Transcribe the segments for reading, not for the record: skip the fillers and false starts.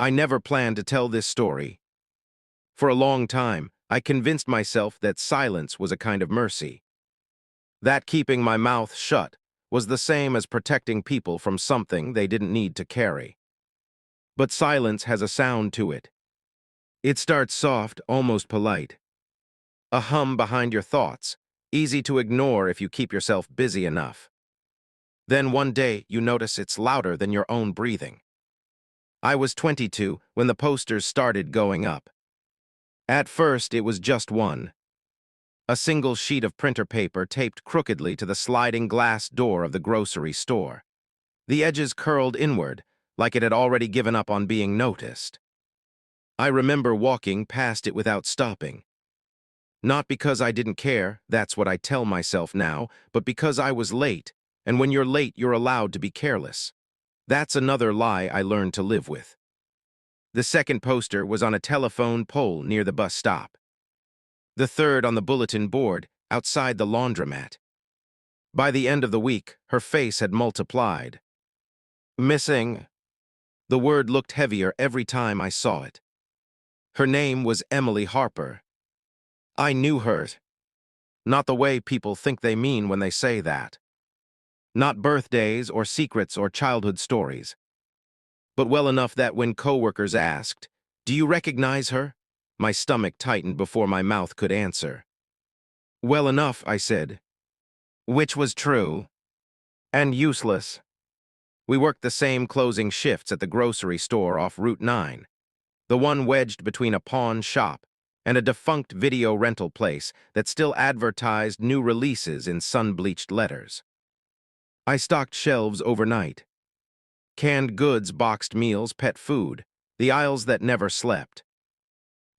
I never planned to tell this story. For a long time, I convinced myself that silence was a kind of mercy. That keeping my mouth shut was the same as protecting people from something they didn't need to carry. But silence has a sound to it. It starts soft, almost polite. A hum behind your thoughts, easy to ignore if you keep yourself busy enough. Then one day you notice it's louder than your own breathing. I was 22 when the posters started going up. At first, it was just one. A single sheet of printer paper taped crookedly to the sliding glass door of the grocery store. The edges curled inward, like it had already given up on being noticed. I remember walking past it without stopping. Not because I didn't care, that's what I tell myself now, but because I was late, and when you're late, you're allowed to be careless. That's another lie I learned to live with. The second poster was on a telephone pole near the bus stop. The third on the bulletin board outside the laundromat. By the end of the week, her face had multiplied. Missing. The word looked heavier every time I saw it. Her name was Emily Harper. I knew her. Not the way people think they mean when they say that. Not birthdays or secrets or childhood stories. But well enough that when coworkers asked, "Do you recognize her?" my stomach tightened before my mouth could answer. Well enough, I said. Which was true. And useless. We worked the same closing shifts at the grocery store off Route 9, the one wedged between a pawn shop and a defunct video rental place that still advertised new releases in sun-bleached letters. I stocked shelves overnight. Canned goods, boxed meals, pet food, the aisles that never slept.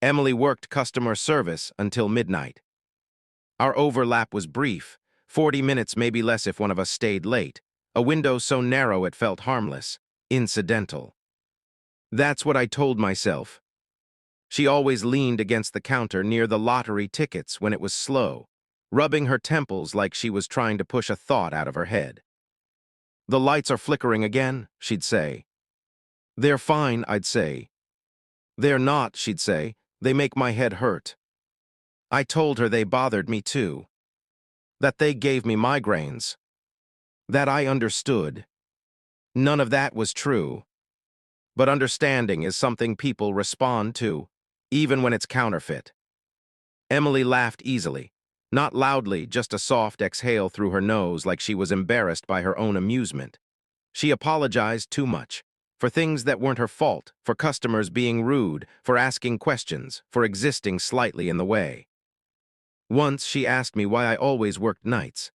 Emily worked customer service until midnight. Our overlap was brief, 40 minutes, maybe less if one of us stayed late, a window so narrow it felt harmless, incidental. That's what I told myself. She always leaned against the counter near the lottery tickets when it was slow, rubbing her temples like she was trying to push a thought out of her head. The lights are flickering again, she'd say. They're fine, I'd say. They're not, she'd say. They make my head hurt. I told her they bothered me too. That they gave me migraines. That I understood. None of that was true. But understanding is something people respond to, even when it's counterfeit. Emily laughed easily, not loudly, just a soft exhale through her nose like she was embarrassed by her own amusement. She apologized too much, for things that weren't her fault, for customers being rude, for asking questions, for existing slightly in the way. Once she asked me why I always worked nights.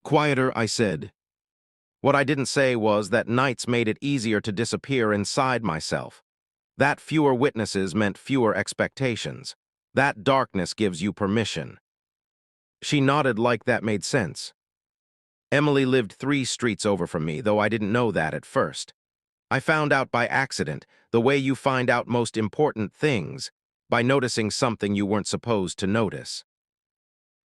Quieter, I said. What I didn't say was that nights made it easier to disappear inside myself. That fewer witnesses meant fewer expectations. That darkness gives you permission. She nodded like that made sense. Emily lived 3 streets over from me, though I didn't know that at first. I found out by accident, the way you find out most important things, by noticing something you weren't supposed to notice.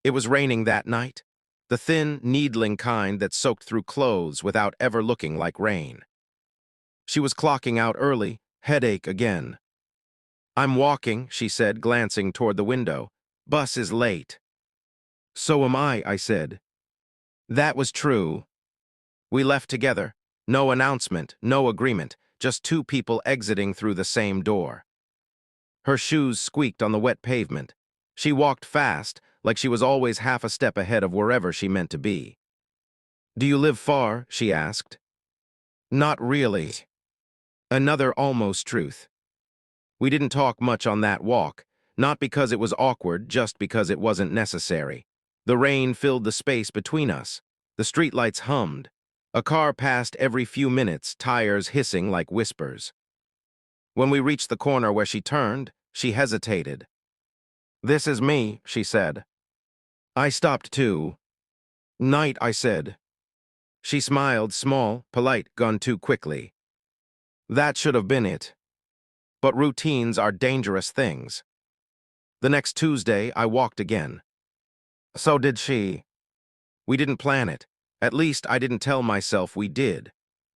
It was raining that night, the thin, needling kind that soaked through clothes without ever looking like rain. She was clocking out early, headache again. I'm walking, she said, glancing toward the window. Bus is late. So am I said. That was true. We left together. No announcement, no agreement, just 2 people exiting through the same door. Her shoes squeaked on the wet pavement. She walked fast, like she was always half a step ahead of wherever she meant to be. Do you live far? She asked. Not really. Another almost truth. We didn't talk much on that walk, not because it was awkward, just because it wasn't necessary. The rain filled the space between us. The streetlights hummed. A car passed every few minutes, tires hissing like whispers. When we reached the corner where she turned, she hesitated. This is me, she said. I stopped too. Night, I said. She smiled, small, polite, gone too quickly. That should have been it. But routines are dangerous things. The next Tuesday, I walked again. So did she. We didn't plan it. At least I didn't tell myself we did.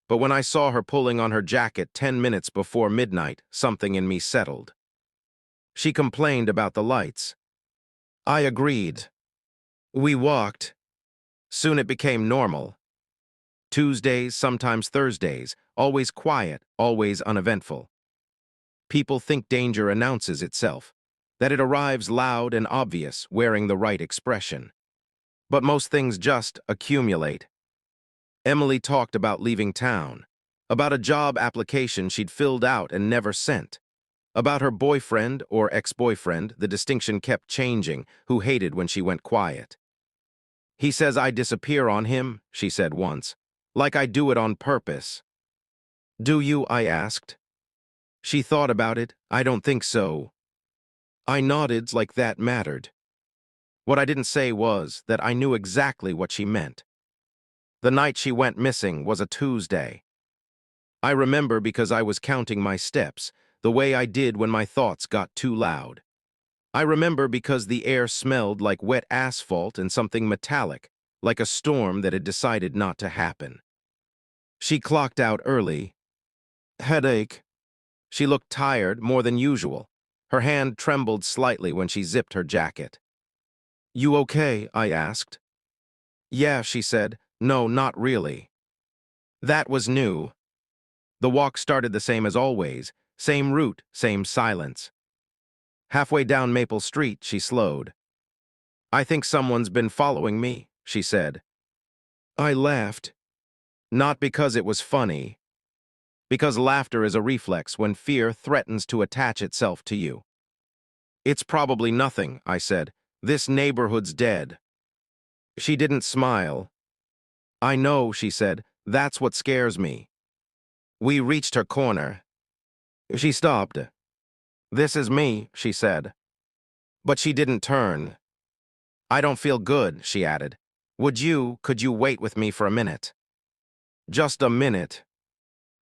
But when I saw her pulling on her jacket 10 minutes before midnight, something in me settled. She complained about the lights. I agreed. We walked. Soon it became normal. Tuesdays, sometimes Thursdays, always quiet, always uneventful. People think danger announces itself, that it arrives loud and obvious, wearing the right expression. But most things just accumulate. Emily talked about leaving town, about a job application she'd filled out and never sent, about her boyfriend or ex-boyfriend, the distinction kept changing, who hated when she went quiet. He says I disappear on him, she said once, like I do it on purpose. Do you? I asked. She thought about it. I don't think so. I nodded like that mattered. What I didn't say was that I knew exactly what she meant. The night she went missing was a Tuesday. I remember because I was counting my steps, the way I did when my thoughts got too loud. I remember because the air smelled like wet asphalt and something metallic, like a storm that had decided not to happen. She clocked out early. Headache. She looked tired, more than usual. Her hand trembled slightly when she zipped her jacket. You okay? I asked. Yeah, she said. No, not really. That was new. The walk started the same as always, same route, same silence. Halfway down Maple Street, she slowed. I think someone's been following me, she said. I laughed. Not because it was funny. Because laughter is a reflex when fear threatens to attach itself to you. It's probably nothing, I said. This neighborhood's dead. She didn't smile. I know, she said. That's what scares me. We reached her corner. She stopped. This is me, she said. But she didn't turn. I don't feel good, she added. Could you wait with me for a minute? Just a minute.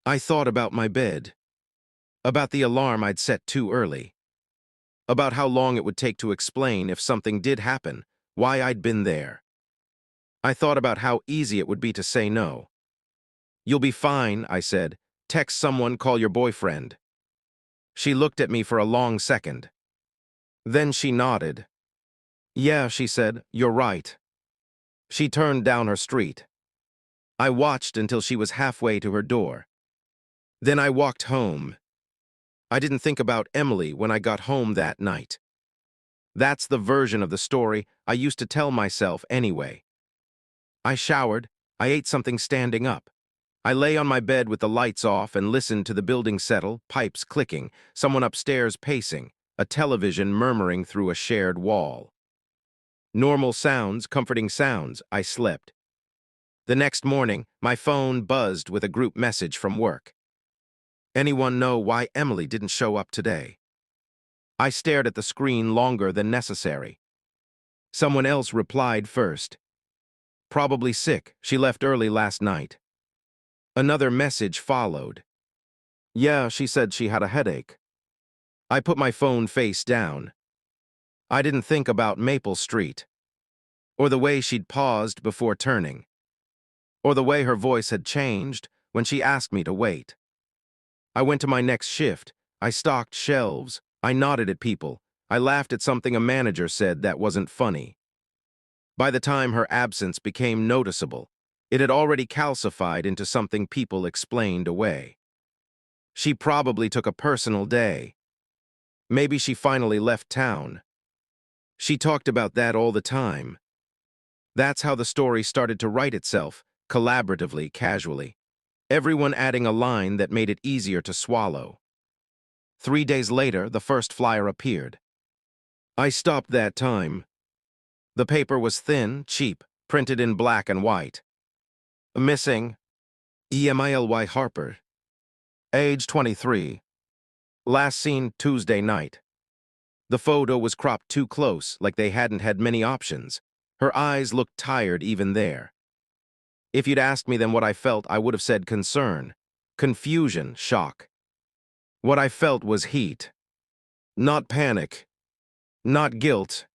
I thought about my bed. About the alarm I'd set too early. About how long it would take to explain if something did happen, why I'd been there. I thought about how easy it would be to say no. You'll be fine, I said. Text someone, call your boyfriend. She looked at me for a long second. Then she nodded. Yeah, she said, you're right. She turned down her street. I watched until she was halfway to her door. Then I walked home. I didn't think about Emily when I got home that night. That's the version of the story I used to tell myself anyway. I showered. I ate something standing up. I lay on my bed with the lights off and listened to the building settle, pipes clicking, someone upstairs pacing, a television murmuring through a shared wall. Normal sounds, comforting sounds. I slept. The next morning, my phone buzzed with a group message from work. Anyone know why Emily didn't show up today? I stared at the screen longer than necessary. Someone else replied first. Probably sick. She left early last night. Another message followed. Yeah, she said she had a headache. I put my phone face down. I didn't think about Maple Street, or the way she'd paused before turning, or the way her voice had changed when she asked me to wait. I went to my next shift. I stocked shelves. I nodded at people. I laughed at something a manager said that wasn't funny. By the time her absence became noticeable, it had already calcified into something people explained away. She probably took a personal day. Maybe she finally left town. She talked about that all the time. That's how the story started to write itself, collaboratively, casually. Everyone adding a line that made it easier to swallow. 3 days later, the first flyer appeared. I stopped that time. The paper was thin, cheap, printed in black and white. Missing, Emily Harper. Age 23. Last seen Tuesday night. The photo was cropped too close, like they hadn't had many options. Her eyes looked tired even there. If you'd asked me then what I felt, I would have said concern, confusion, shock. What I felt was heat. Not panic. Not guilt.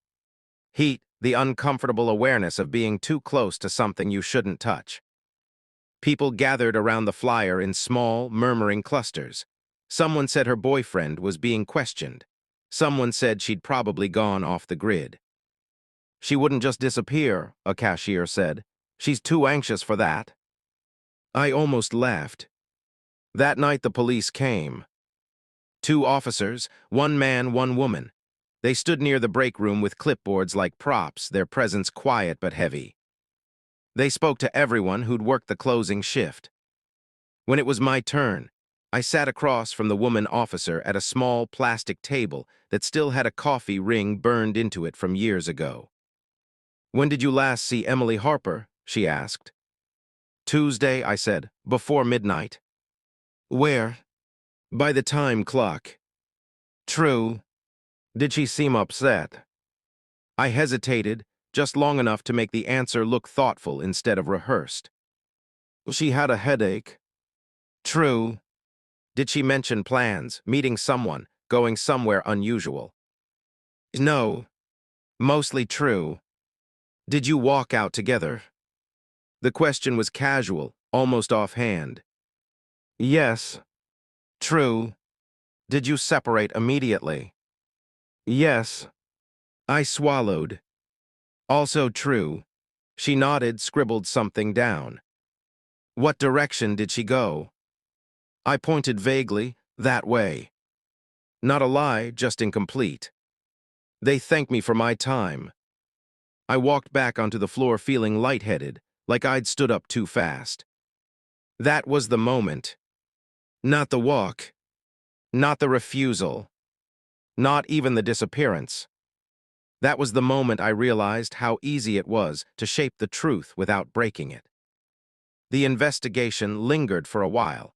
Heat, the uncomfortable awareness of being too close to something you shouldn't touch. People gathered around the flyer in small, murmuring clusters. Someone said her boyfriend was being questioned. Someone said she'd probably gone off the grid. She wouldn't just disappear, a cashier said. She's too anxious for that. I almost laughed. That night the police came. 2 officers, 1 man, 1 woman. They stood near the break room with clipboards like props, their presence quiet but heavy. They spoke to everyone who'd worked the closing shift. When it was my turn, I sat across from the woman officer at a small plastic table that still had a coffee ring burned into it from years ago. "When did you last see Emily Harper?" she asked. "Tuesday," I said, "before midnight." "Where?" "By the time clock." "True." "Did she seem upset?" I hesitated, just long enough to make the answer look thoughtful instead of rehearsed. "She had a headache." "True." "Did she mention plans, meeting someone, going somewhere unusual?" "No." "Mostly true." "Did you walk out together?" The question was casual, almost offhand. "Yes." "True." "Did you separate immediately?" "Yes." I swallowed. "Also true." She nodded, scribbled something down. "What direction did she go?" I pointed vaguely, "That way." Not a lie, just incomplete. They thanked me for my time. I walked back onto the floor feeling lightheaded, like I'd stood up too fast. That was the moment. Not the walk. Not the refusal. Not even the disappearance. That was the moment I realized how easy it was to shape the truth without breaking it. The investigation lingered for a while.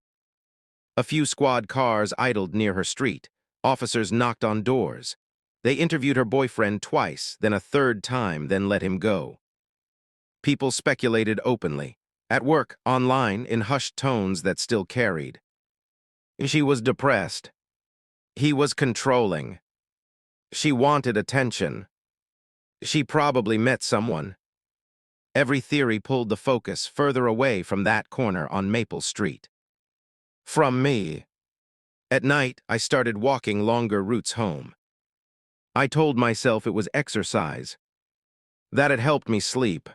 A few squad cars idled near her street. Officers knocked on doors. They interviewed her boyfriend twice, then a third time, then let him go. People speculated openly. At work, online, in hushed tones that still carried. She was depressed. He was controlling. She wanted attention. She probably met someone. Every theory pulled the focus further away from that corner on Maple Street. From me. At night, I started walking longer routes home. I told myself it was exercise. That it helped me sleep.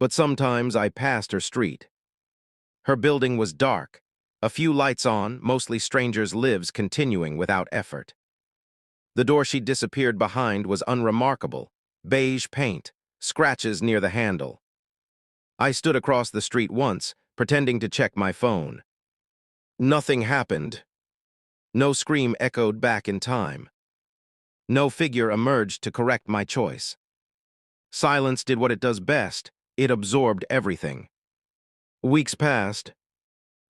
But sometimes I passed her street. Her building was dark. A few lights on, mostly strangers' lives continuing without effort. The door she'd disappeared behind was unremarkable. Beige paint, scratches near the handle. I stood across the street once, pretending to check my phone. Nothing happened. No scream echoed back in time. No figure emerged to correct my choice. Silence did what it does best. It absorbed everything. Weeks passed.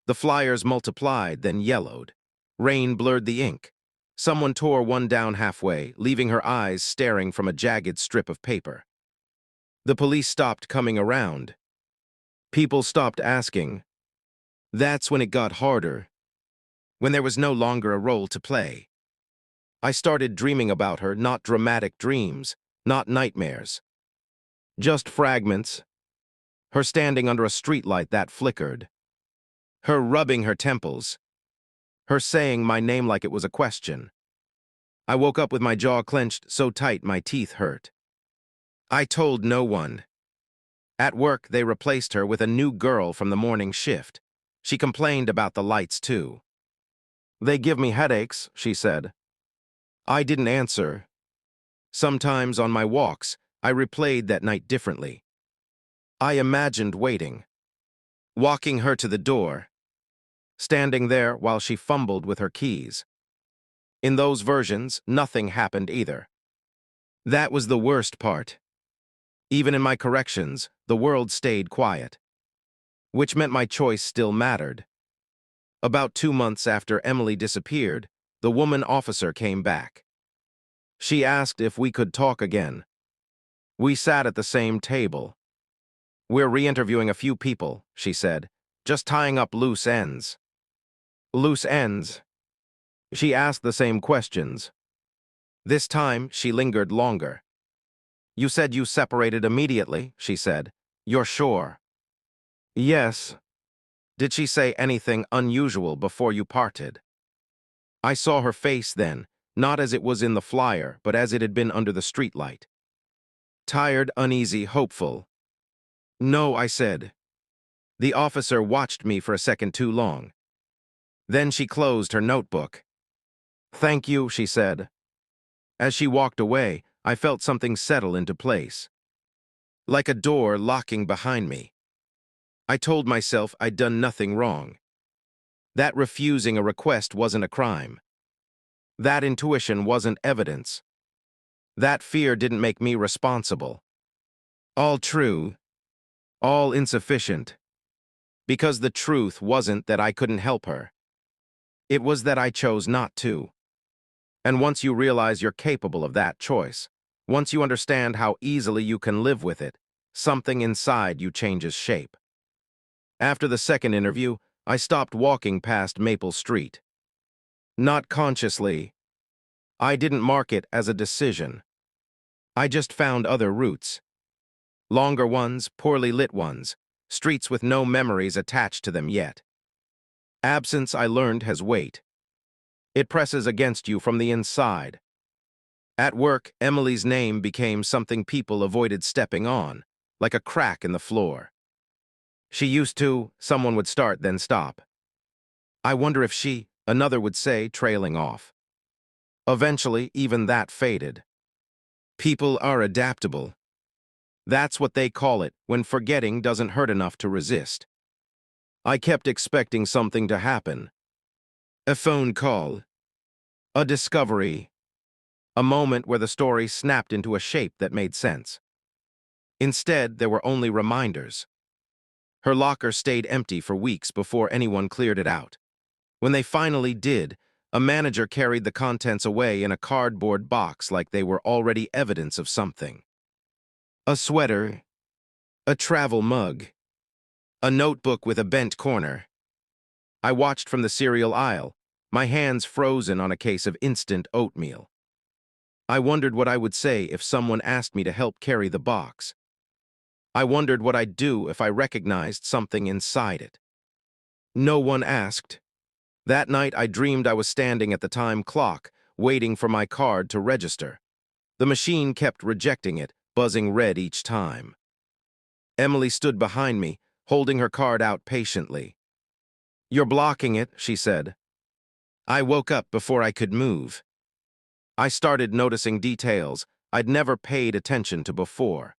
The flyers multiplied, then yellowed. Rain blurred the ink. Someone tore one down halfway, leaving her eyes staring from a jagged strip of paper. The police stopped coming around. People stopped asking. That's when it got harder. When there was no longer a role to play. I started dreaming about her, not dramatic dreams, not nightmares. Just fragments. Her standing under a streetlight that flickered. Her rubbing her temples. Her saying my name like it was a question. I woke up with my jaw clenched so tight my teeth hurt. I told no one. At work, they replaced her with a new girl from the morning shift. She complained about the lights, too. "They give me headaches," she said. I didn't answer. Sometimes on my walks, I replayed that night differently. I imagined waiting. Walking her to the door. Standing there while she fumbled with her keys. In those versions, nothing happened either. That was the worst part. Even in my corrections, the world stayed quiet. Which meant my choice still mattered. About 2 months after Emily disappeared, the woman officer came back. She asked if we could talk again. We sat at the same table. "We're re-interviewing a few people," she said, "just tying up loose ends." Loose ends. She asked the same questions. This time, she lingered longer. "You said you separated immediately," she said. "You're sure?" "Yes." Did she say anything unusual before you parted? I saw her face then, not as it was in the flyer, but as it had been under the streetlight. Tired, uneasy, hopeful. No, I said. The officer watched me for a second too long. Then she closed her notebook. Thank you, she said. As she walked away, I felt something settle into place. Like a door locking behind me. I told myself I'd done nothing wrong. That refusing a request wasn't a crime. That intuition wasn't evidence. That fear didn't make me responsible. All true, all insufficient. Because the truth wasn't that I couldn't help her. It was that I chose not to. And once you realize you're capable of that choice, once you understand how easily you can live with it, something inside you changes shape. After the second interview, I stopped walking past Maple Street. Not consciously. I didn't mark it as a decision. I just found other routes. Longer ones, poorly lit ones, streets with no memories attached to them yet. Absence, I learned, has weight. It presses against you from the inside. At work, Emily's name became something people avoided stepping on, like a crack in the floor. She used to, someone would start, then stop. I wonder if she, another would say, trailing off. Eventually, even that faded. People are adaptable. That's what they call it when forgetting doesn't hurt enough to resist. I kept expecting something to happen. A phone call. A discovery. A moment where the story snapped into a shape that made sense. Instead, there were only reminders. Her locker stayed empty for weeks before anyone cleared it out. When they finally did, a manager carried the contents away in a cardboard box like they were already evidence of something. A sweater, a travel mug, a notebook with a bent corner. I watched from the cereal aisle, my hands frozen on a case of instant oatmeal. I wondered what I would say if someone asked me to help carry the box. I wondered what I'd do if I recognized something inside it. No one asked. That night, I dreamed I was standing at the time clock, waiting for my card to register. The machine kept rejecting it, buzzing red each time. Emily stood behind me, holding her card out patiently. "You're blocking it," she said. I woke up before I could move. I started noticing details I'd never paid attention to before.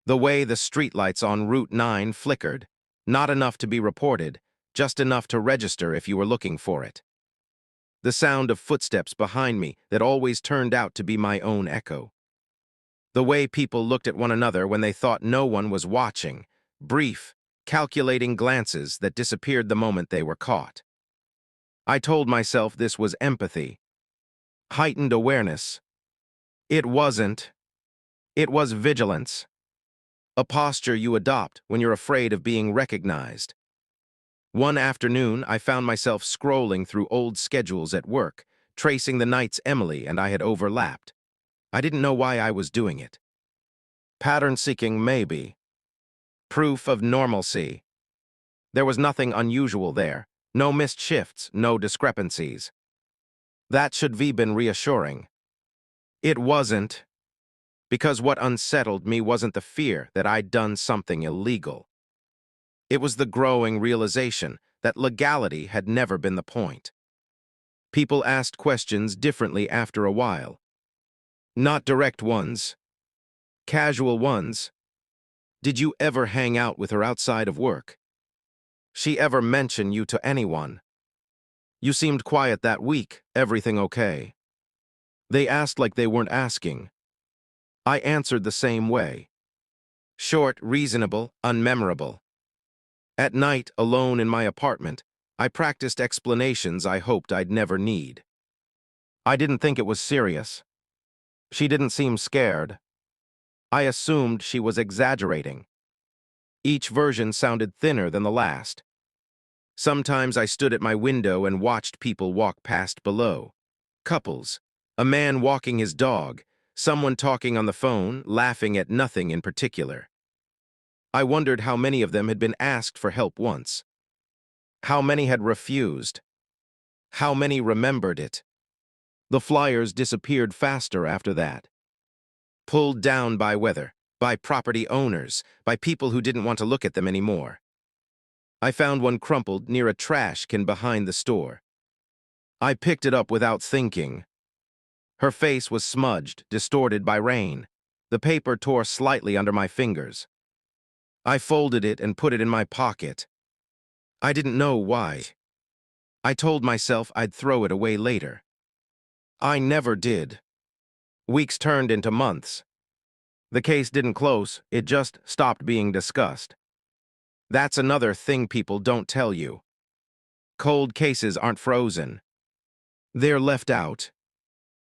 The way the streetlights on Route 9 flickered, not enough to be reported, just enough to register if you were looking for it. The sound of footsteps behind me that always turned out to be my own echo. The way people looked at one another when they thought no one was watching, brief, calculating glances that disappeared the moment they were caught. I told myself this was empathy, heightened awareness. It wasn't. It was vigilance. A posture you adopt when you're afraid of being recognized. One afternoon, I found myself scrolling through old schedules at work, tracing the nights Emily and I had overlapped. I didn't know why I was doing it. Pattern-seeking, maybe. Proof of normalcy. There was nothing unusual there. No missed shifts, no discrepancies. That should have been reassuring. It wasn't. Because what unsettled me wasn't the fear that I'd done something illegal. It was the growing realization that legality had never been the point. People asked questions differently after a while. Not direct ones. Casual ones. Did you ever hang out with her outside of work? She ever mention you to anyone? You seemed quiet that week, everything okay? They asked like they weren't asking. I answered the same way. Short, reasonable, unmemorable. At night, alone in my apartment, I practiced explanations I hoped I'd never need. I didn't think it was serious. She didn't seem scared. I assumed she was exaggerating. Each version sounded thinner than the last. Sometimes I stood at my window and watched people walk past below. Couples, a man walking his dog, someone talking on the phone, laughing at nothing in particular. I wondered how many of them had been asked for help once. How many had refused? How many remembered it? The flyers disappeared faster after that. Pulled down by weather, by property owners, by people who didn't want to look at them anymore. I found one crumpled near a trash can behind the store. I picked it up without thinking. Her face was smudged, distorted by rain. The paper tore slightly under my fingers. I folded it and put it in my pocket. I didn't know why. I told myself I'd throw it away later. I never did. Weeks turned into months. The case didn't close, it just stopped being discussed. That's another thing people don't tell you. Cold cases aren't frozen. They're left out.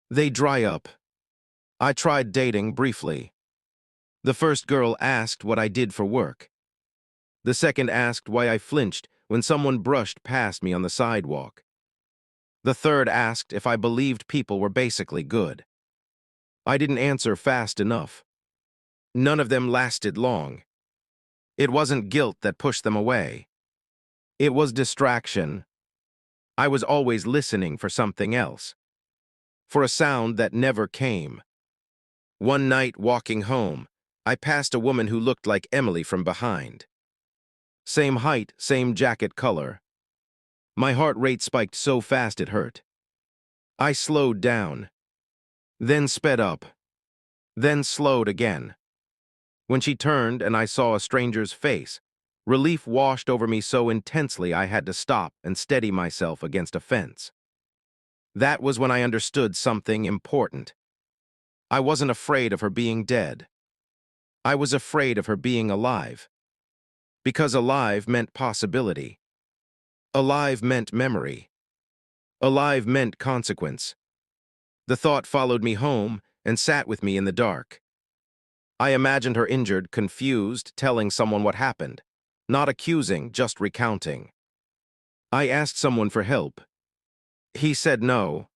They dry up. I tried dating briefly. The first girl asked what I did for work. The second asked why I flinched when someone brushed past me on the sidewalk. The third asked if I believed people were basically good. I didn't answer fast enough. None of them lasted long. It wasn't guilt that pushed them away. It was distraction. I was always listening for something else. For a sound that never came. One night, walking home, I passed a woman who looked like Emily from behind. Same height, same jacket color. My heart rate spiked so fast it hurt. I slowed down, then sped up, then slowed again. When she turned and I saw a stranger's face, relief washed over me so intensely I had to stop and steady myself against a fence. That was when I understood something important. I wasn't afraid of her being dead. I was afraid of her being alive. Because alive meant possibility. Alive meant memory. Alive meant consequence. The thought followed me home and sat with me in the dark. I imagined her injured, confused, telling someone what happened. Not accusing, just recounting. I asked someone for help. He said no.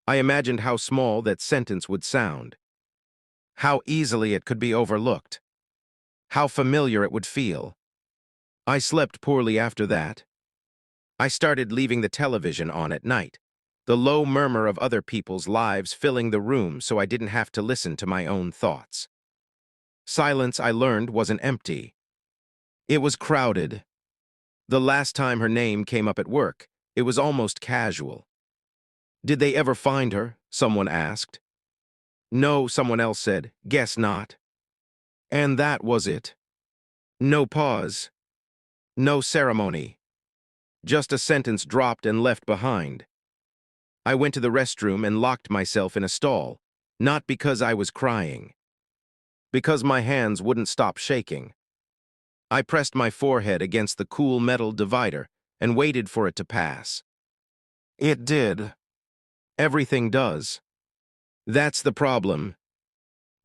I imagined how small that sentence would sound. How easily it could be overlooked. How familiar it would feel. I slept poorly after that. I started leaving the television on at night, the low murmur of other people's lives filling the room so I didn't have to listen to my own thoughts. Silence, I learned, wasn't empty. It was crowded. The last time her name came up at work, it was almost casual. Did they ever find her? Someone asked. No, someone else said. Guess not. And that was it. No pause. No ceremony. Just a sentence dropped and left behind. I went to the restroom and locked myself in a stall, not because I was crying. Because my hands wouldn't stop shaking. I pressed my forehead against the cool metal divider and waited for it to pass. It did. Everything does. That's the problem.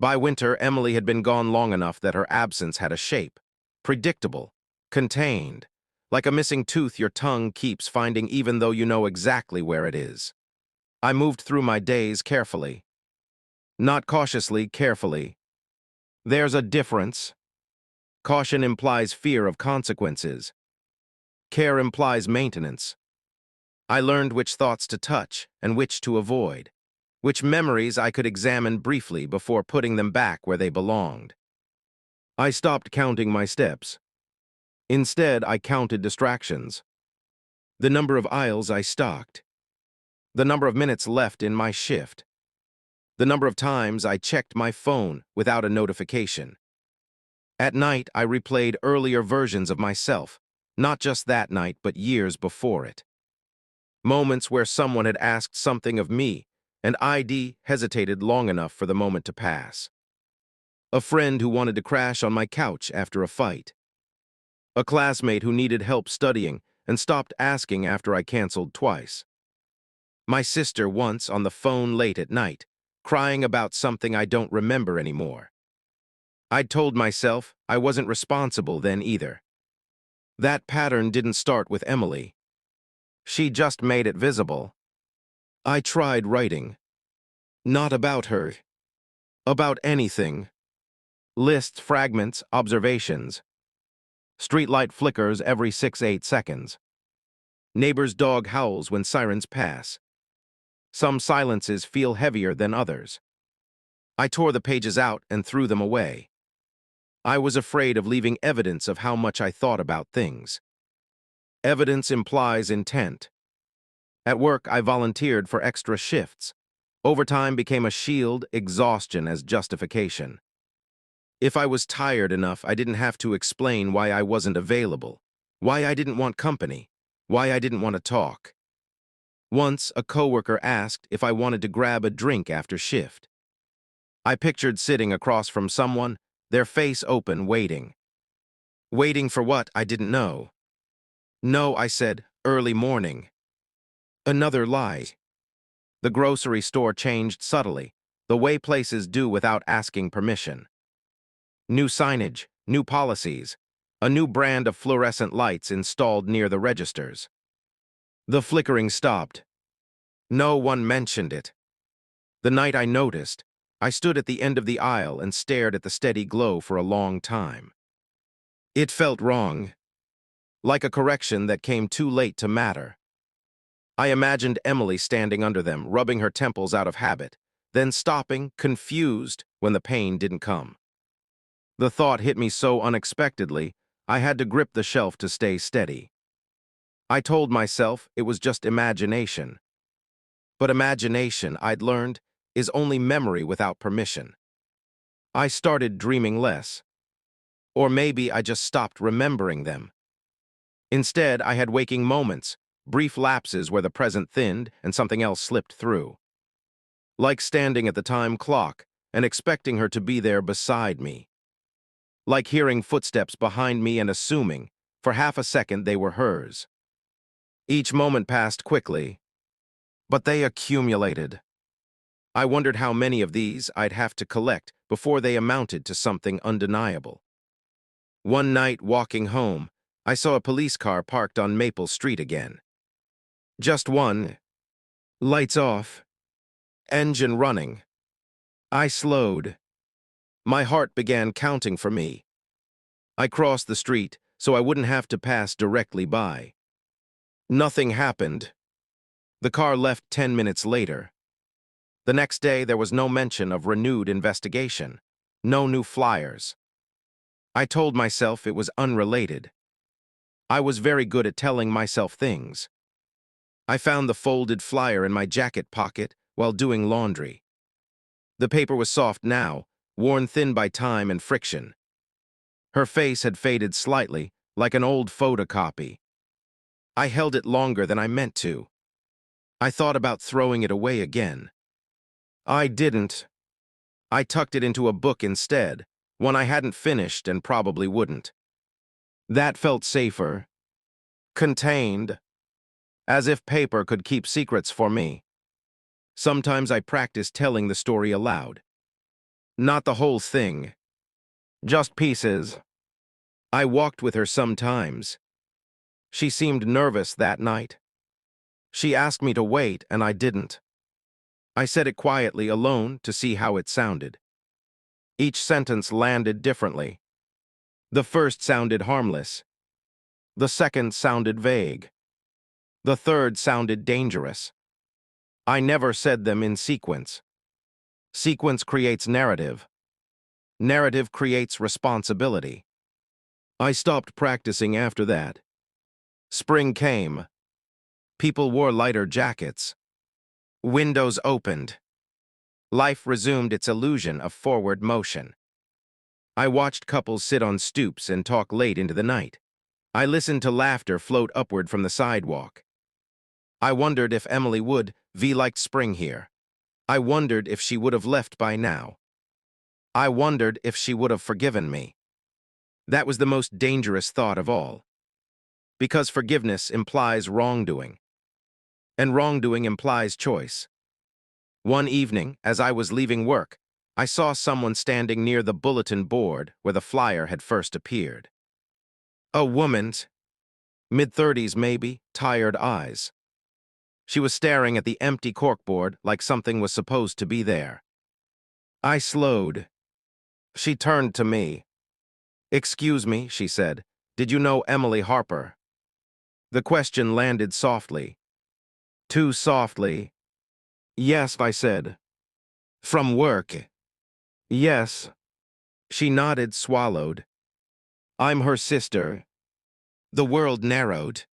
By winter, Emily had been gone long enough that her absence had a shape. Predictable. Contained. Like a missing tooth your tongue keeps finding even though you know exactly where it is. I moved through my days carefully. Not cautiously, carefully. There's a difference. Caution implies fear of consequences. Care implies maintenance. I learned which thoughts to touch and which to avoid, which memories I could examine briefly before putting them back where they belonged. I stopped counting my steps. Instead, I counted distractions. The number of aisles I stocked. The number of minutes left in my shift. The number of times I checked my phone without a notification. At night, I replayed earlier versions of myself, not just that night, but years before it. Moments where someone had asked something of me, and I hesitated long enough for the moment to pass. A friend who wanted to crash on my couch after a fight. A classmate who needed help studying and stopped asking after I canceled twice. My sister once on the phone late at night, crying about something I don't remember anymore. I'd told myself I wasn't responsible then either. That pattern didn't start with Emily. She just made it visible. I tried writing. Not about her. About anything. Lists, fragments, observations. Streetlight flickers every 6-8 seconds. Neighbor's dog howls when sirens pass. Some silences feel heavier than others. I tore the pages out and threw them away. I was afraid of leaving evidence of how much I thought about things. Evidence implies intent. At work, I volunteered for extra shifts. Overtime became a shield, exhaustion as justification. If I was tired enough, I didn't have to explain why I wasn't available, why I didn't want company, why I didn't want to talk. Once, a coworker asked if I wanted to grab a drink after shift. I pictured sitting across from someone, their face open, waiting. Waiting for what, I didn't know. No, I said, early morning. Another lie. The grocery store changed subtly, the way places do without asking permission. New signage, new policies, a new brand of fluorescent lights installed near the registers. The flickering stopped. No one mentioned it. The night I noticed, I stood at the end of the aisle and stared at the steady glow for a long time. It felt wrong, like a correction that came too late to matter. I imagined Emily standing under them, rubbing her temples out of habit, then stopping, confused, when the pain didn't come. The thought hit me so unexpectedly, I had to grip the shelf to stay steady. I told myself it was just imagination. But imagination, I'd learned, is only memory without permission. I started dreaming less. Or maybe I just stopped remembering them. Instead, I had waking moments, brief lapses where the present thinned and something else slipped through. Like standing at the time clock and expecting her to be there beside me. Like hearing footsteps behind me and assuming, for half a second, they were hers. Each moment passed quickly, but they accumulated. I wondered how many of these I'd have to collect before they amounted to something undeniable. One night, walking home, I saw a police car parked on Maple Street again. Just one. Lights off. Engine running. I slowed. My heart began counting for me. I crossed the street so I wouldn't have to pass directly by. Nothing happened. The car left 10 minutes later. The next day, there was no mention of renewed investigation. No new flyers. I told myself it was unrelated. I was very good at telling myself things. I found the folded flyer in my jacket pocket while doing laundry. The paper was soft now, worn thin by time and friction. Her face had faded slightly, like an old photocopy. I held it longer than I meant to. I thought about throwing it away again. I didn't. I tucked it into a book instead, one I hadn't finished and probably wouldn't. That felt safer. Contained. As if paper could keep secrets for me. Sometimes I practiced telling the story aloud. Not the whole thing. Just pieces. I walked with her sometimes. She seemed nervous that night. She asked me to wait, and I didn't. I said it quietly, alone, to see how it sounded. Each sentence landed differently. The first sounded harmless. The second sounded vague. The third sounded dangerous. I never said them in sequence. Sequence creates narrative. Narrative creates responsibility. I stopped practicing after that. Spring came. People wore lighter jackets. Windows opened. Life resumed its illusion of forward motion. I watched couples sit on stoops and talk late into the night. I listened to laughter float upward from the sidewalk. I wondered if Emily would liked spring here. I wondered if she would have left by now. I wondered if she would have forgiven me. That was the most dangerous thought of all. Because forgiveness implies wrongdoing. And wrongdoing implies choice. One evening, as I was leaving work, I saw someone standing near the bulletin board where the flyer had first appeared. A woman, mid-30s maybe, tired eyes. She was staring at the empty corkboard like something was supposed to be there. I slowed. She turned to me. "Excuse me," she said. "Did you know Emily Harper?" The question landed softly. Too softly. Yes, I said. From work. Yes. She nodded, swallowed. I'm her sister. The world narrowed.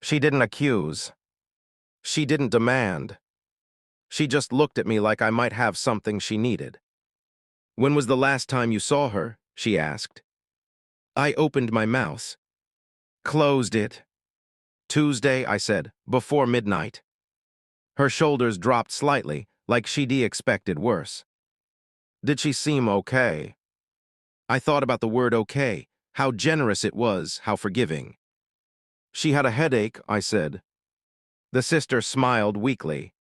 She didn't accuse. She didn't demand. She just looked at me like I might have something she needed. When was the last time you saw her? She asked. I opened my mouth. Closed it. Tuesday, I said, before midnight. Her shoulders dropped slightly, like she'd expected worse. Did she seem okay? I thought about the word okay, how generous it was, how forgiving. She had a headache, I said. The sister smiled weakly.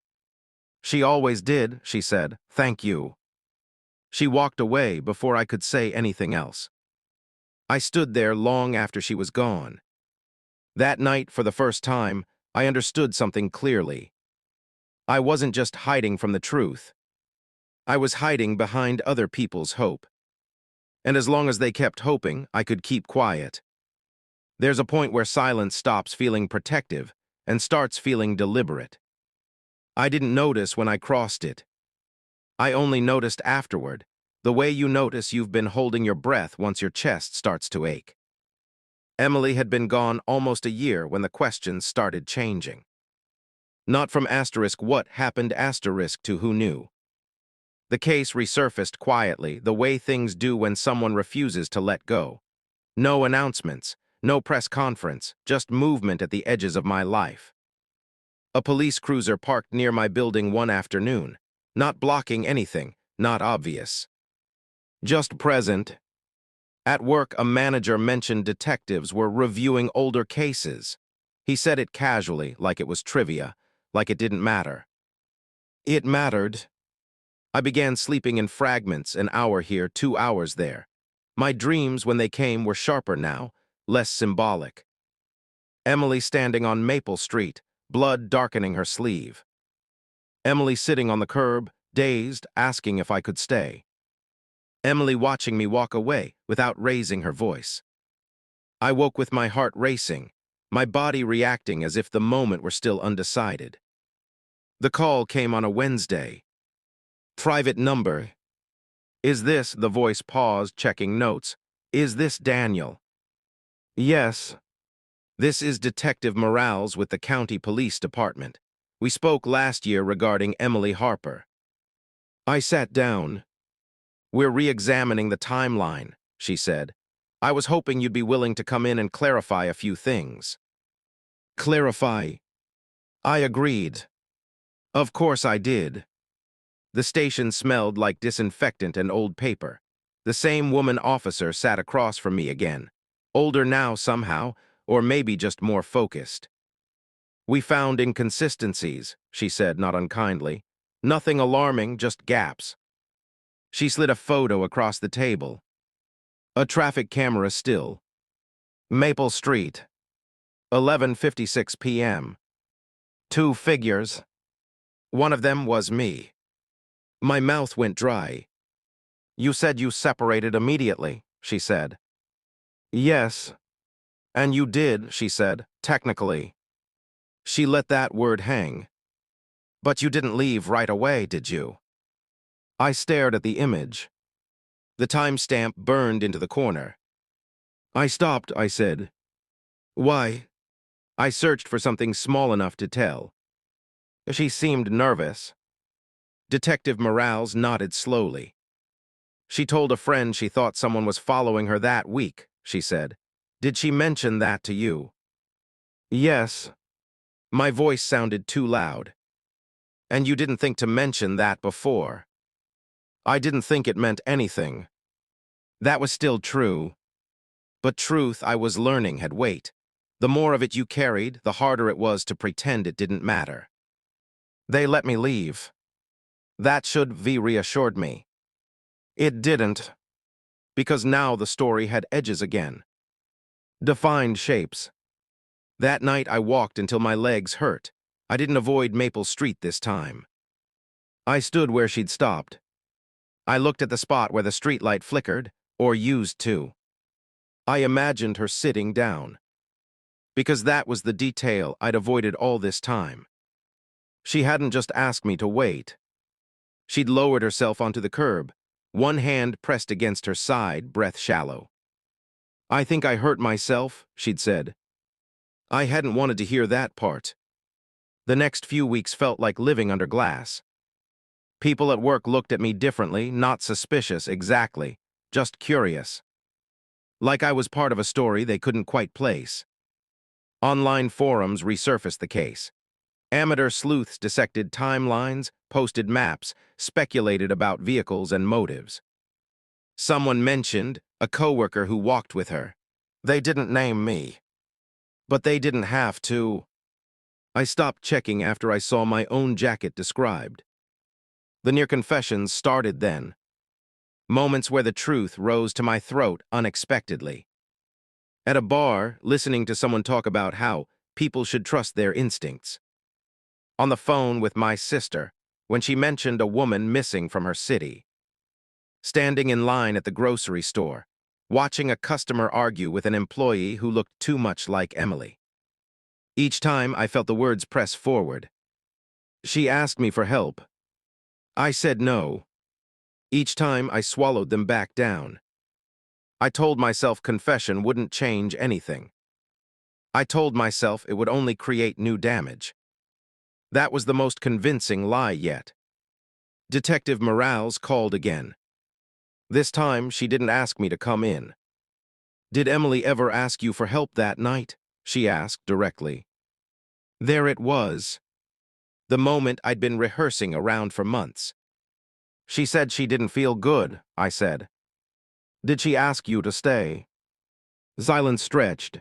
She always did, she said. Thank you. She walked away before I could say anything else. I stood there long after she was gone. That night, for the first time, I understood something clearly. I wasn't just hiding from the truth. I was hiding behind other people's hope. And as long as they kept hoping, I could keep quiet. There's a point where silence stops feeling protective and starts feeling deliberate. I didn't notice when I crossed it. I only noticed afterward, the way you notice you've been holding your breath once your chest starts to ache. Emily had been gone almost a year when the questions started changing. Not from what happened to who knew. The case resurfaced quietly, the way things do when someone refuses to let go. No announcements, no press conference, just movement at the edges of my life. A police cruiser parked near my building one afternoon, not blocking anything, not obvious. Just present. At work, a manager mentioned detectives were reviewing older cases. He said it casually, like it was trivia, like it didn't matter. It mattered. I began sleeping in fragments, an hour here, 2 hours there. My dreams, when they came, were sharper now, less symbolic. Emily standing on Maple Street, blood darkening her sleeve. Emily sitting on the curb, dazed, asking if I could stay. Emily watching me walk away without raising her voice. I woke with my heart racing, my body reacting as if the moment were still undecided. The call came on a Wednesday. Private number. Is this, the voice paused, checking notes. Is this Daniel? Yes. This is Detective Morales with the County Police Department. We spoke last year regarding Emily Harper. I sat down. We're re-examining the timeline, she said. I was hoping you'd be willing to come in and clarify a few things. Clarify? I agreed. Of course I did. The station smelled like disinfectant and old paper. The same woman officer sat across from me again. Older now somehow, or maybe just more focused. We found inconsistencies, she said, not unkindly. Nothing alarming, just gaps. She slid a photo across the table. A traffic camera still. Maple Street. 11:56 p.m. 2 figures. One of them was me. My mouth went dry. You said you separated immediately, she said. Yes. And you did, she said, technically. She let that word hang. But you didn't leave right away, did you? I stared at the image. The timestamp burned into the corner. I stopped, I said. Why? I searched for something small enough to tell. She seemed nervous. Detective Morales nodded slowly. She told a friend she thought someone was following her that week, she said. Did she mention that to you? Yes. My voice sounded too loud. And you didn't think to mention that before. I didn't think it meant anything. That was still true. But truth, I was learning, had weight. The more of it you carried, the harder it was to pretend it didn't matter. They let me leave. That should be reassured me. It didn't. Because now the story had edges again. Defined shapes. That night I walked until my legs hurt. I didn't avoid Maple Street this time. I stood where she'd stopped. I looked at the spot where the streetlight flickered, or used to. I imagined her sitting down. because that was the detail I'd avoided all this time. She hadn't just asked me to wait. She'd lowered herself onto the curb, one hand pressed against her side, breath shallow. "I think I hurt myself," she'd said. I hadn't wanted to hear that part. The next few weeks felt like living under glass. People at work looked at me differently, not suspicious exactly, just curious. Like I was part of a story they couldn't quite place. Online forums resurfaced the case. Amateur sleuths dissected timelines, posted maps, speculated about vehicles and motives. Someone mentioned a coworker who walked with her. They didn't name me. But they didn't have to. I stopped checking after I saw my own jacket described. The near confessions started then. Moments where the truth rose to my throat unexpectedly. At a bar, listening to someone talk about how people should trust their instincts. On the phone with my sister, when she mentioned a woman missing from her city. Standing in line at the grocery store, watching a customer argue with an employee who looked too much like Emily. Each time I felt the words press forward. She asked me for help. I said no. Each time I swallowed them back down. I told myself confession wouldn't change anything. I told myself it would only create new damage. That was the most convincing lie yet. Detective Morales called again. This time, she didn't ask me to come in. "Did Emily ever ask you for help that night?" she asked directly. There it was. The moment I'd been rehearsing around for months. "She said she didn't feel good," I said. "Did she ask you to stay?" Silence stretched.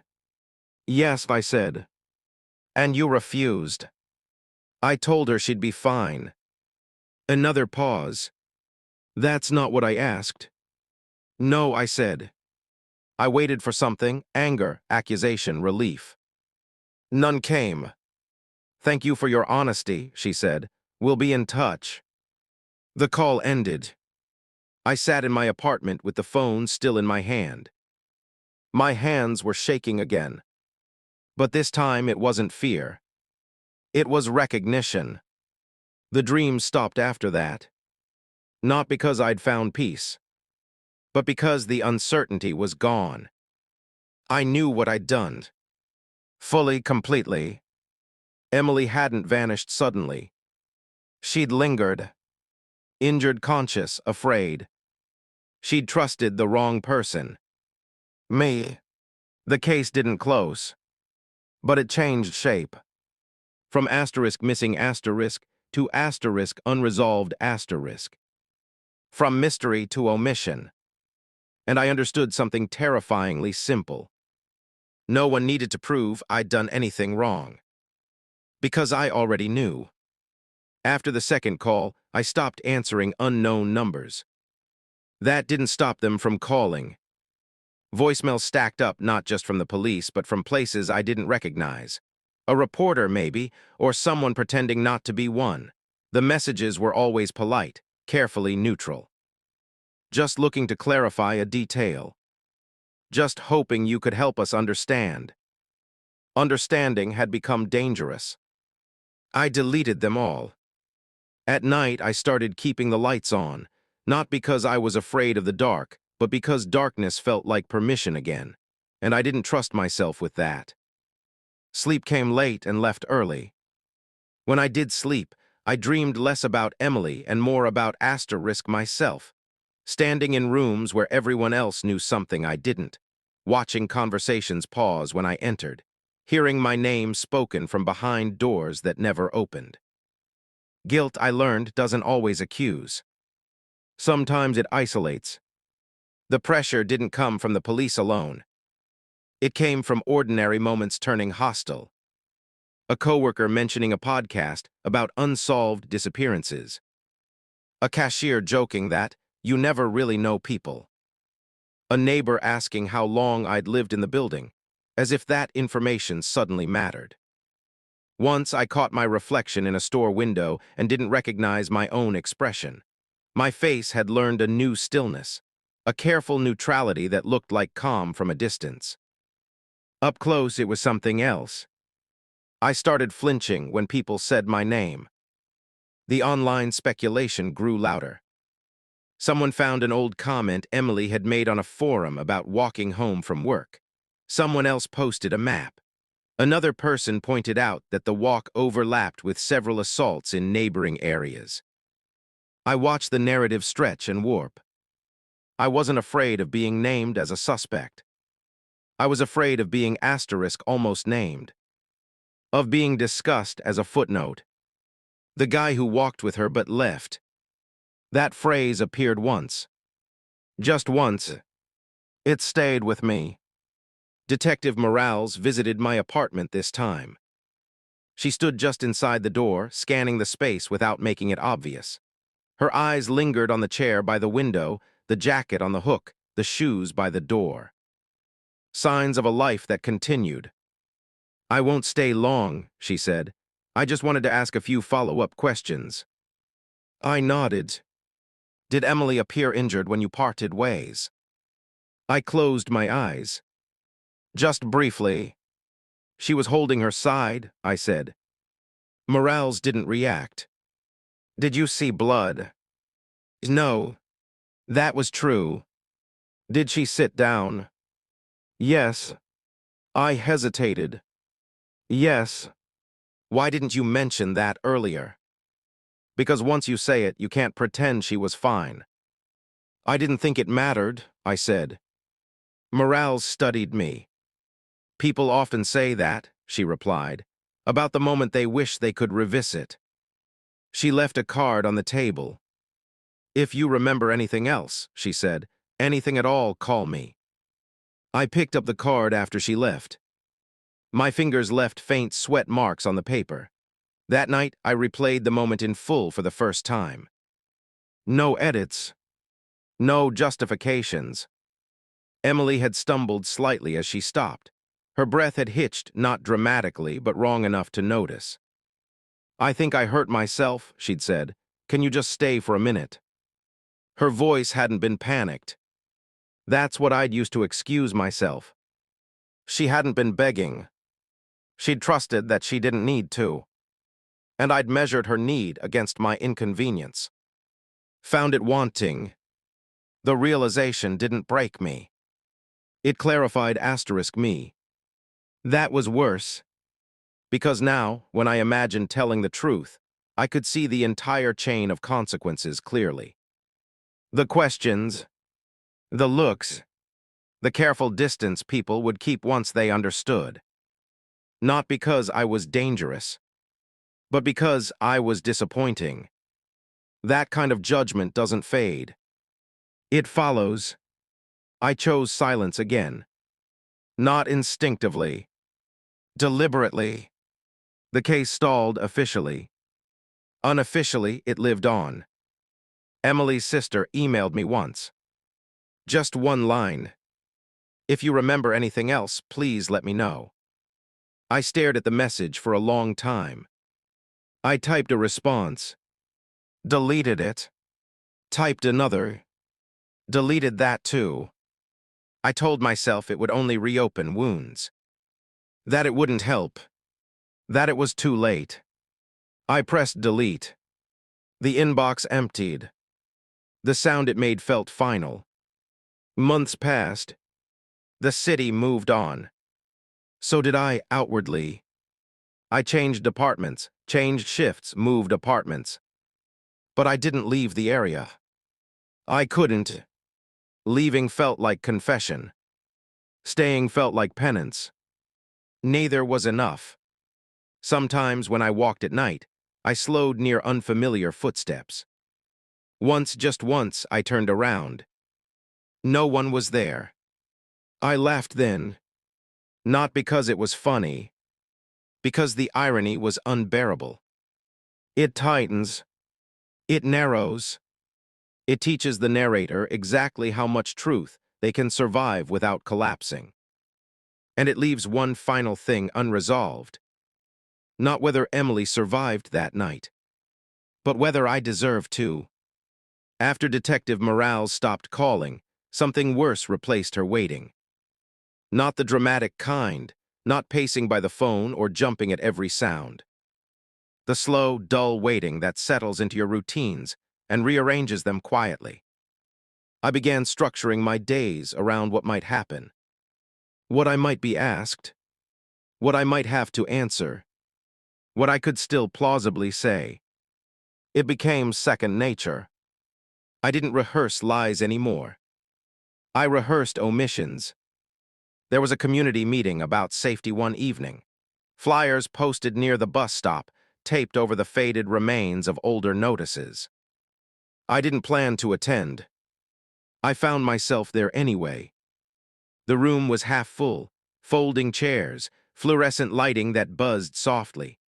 "Yes," I said. "And you refused." "I told her she'd be fine." Another pause. "That's not what I asked." "No," I said. I waited for something, anger, accusation, relief. None came. "Thank you for your honesty," she said. "We'll be in touch." The call ended. I sat in my apartment with the phone still in my hand. My hands were shaking again. But this time it wasn't fear. It was recognition. The dreams stopped after that. Not because I'd found peace, but because the uncertainty was gone. I knew what I'd done. Fully, completely. Emily hadn't vanished suddenly. She'd lingered. Injured, conscious, afraid. She'd trusted the wrong person. Me. The case didn't close. But it changed shape. From asterisk missing asterisk to asterisk unresolved asterisk. From mystery to omission. And I understood something terrifyingly simple. No one needed to prove I'd done anything wrong. Because I already knew. After the second call, I stopped answering unknown numbers. That didn't stop them from calling. Voicemails stacked up not just from the police, but from places I didn't recognize. A reporter, maybe, or someone pretending not to be one. The messages were always polite, carefully neutral. Just looking to clarify a detail. Just hoping you could help us understand. Understanding had become dangerous. I deleted them all. At night, I started keeping the lights on, not because I was afraid of the dark, but because darkness felt like permission again, and I didn't trust myself with that. Sleep came late and left early. When I did sleep, I dreamed less about Emily and more about asterisk myself, standing in rooms where everyone else knew something I didn't, watching conversations pause when I entered, hearing my name spoken from behind doors that never opened. Guilt, I learned, doesn't always accuse. Sometimes it isolates. The pressure didn't come from the police alone. It came from ordinary moments turning hostile. A coworker mentioning a podcast about unsolved disappearances. A cashier joking that you never really know people. A neighbor asking how long I'd lived in the building, as if that information suddenly mattered. Once I caught my reflection in a store window and didn't recognize my own expression. My face had learned a new stillness, a careful neutrality that looked like calm from a distance. Up close, it was something else. I started flinching when people said my name. The online speculation grew louder. Someone found an old comment Emily had made on a forum about walking home from work. Someone else posted a map. Another person pointed out that the walk overlapped with several assaults in neighboring areas. I watched the narrative stretch and warp. I wasn't afraid of being named as a suspect. I was afraid of being almost named. Of being discussed as a footnote. The guy who walked with her but left. That phrase appeared once. Just once. It stayed with me. Detective Morales visited my apartment this time. She stood just inside the door, scanning the space without making it obvious. Her eyes lingered on the chair by the window, the jacket on the hook, the shoes by the door. Signs of a life that continued. "I won't stay long," she said. "I just wanted to ask a few follow-up questions." I nodded. "Did Emily appear injured when you parted ways?" I closed my eyes. "Just briefly." "She was holding her side," I said. Morales didn't react. "Did you see blood?" "No." "That was true." "Did she sit down?" "Yes." I hesitated. "Yes." "Why didn't you mention that earlier?" "Because once you say it, you can't pretend she was fine." "I didn't think it mattered," I said. Morales studied me. "People often say that," she replied, "about the moment they wish they could revisit." She left a card on the table. "If you remember anything else," she said, "anything at all, call me." I picked up the card after she left. My fingers left faint sweat marks on the paper. That night, I replayed the moment in full for the first time. No edits. No justifications. Emily had stumbled slightly as she stopped. Her breath had hitched, not dramatically, but wrong enough to notice. "I think I hurt myself," she'd said. "Can you just stay for a minute?" Her voice hadn't been panicked. That's what I'd used to excuse myself. She hadn't been begging. She'd trusted that she didn't need to. And I'd measured her need against my inconvenience. Found it wanting. The realization didn't break me. It clarified me. That was worse. Because now, when I imagined telling the truth, I could see the entire chain of consequences clearly. The questions, the looks, the careful distance people would keep once they understood. Not because I was dangerous, but because I was disappointing. That kind of judgment doesn't fade. It follows. I chose silence again. Not instinctively. Deliberately. The case stalled officially. Unofficially, it lived on. Emily's sister emailed me once. Just one line. "If you remember anything else, please let me know." I stared at the message for a long time. I typed a response. Deleted it. Typed another. Deleted that too. I told myself it would only reopen wounds. That it wouldn't help. That it was too late. I pressed delete. The inbox emptied. The sound it made felt final. Months passed. The city moved on. So did I outwardly. I changed departments, changed shifts, moved apartments. But I didn't leave the area. I couldn't. Leaving felt like confession. Staying felt like penance. Neither was enough. Sometimes when I walked at night, I slowed near unfamiliar footsteps. Once, just once, I turned around. No one was there. I laughed then. Not because it was funny, because the irony was unbearable. It tightens. It narrows. It teaches the narrator exactly how much truth they can survive without collapsing. And it leaves one final thing unresolved. Not whether Emily survived that night, but whether I deserve to. After Detective Morales stopped calling, something worse replaced her waiting. Not the dramatic kind, not pacing by the phone or jumping at every sound. The slow, dull waiting that settles into your routines and rearranges them quietly. I began structuring my days around what might happen, what I might be asked, what I might have to answer, what I could still plausibly say. It became second nature. I didn't rehearse lies anymore. I rehearsed omissions. There was a community meeting about safety one evening. Flyers posted near the bus stop, taped over the faded remains of older notices. I didn't plan to attend. I found myself there anyway. The room was half full, folding chairs, fluorescent lighting that buzzed softly.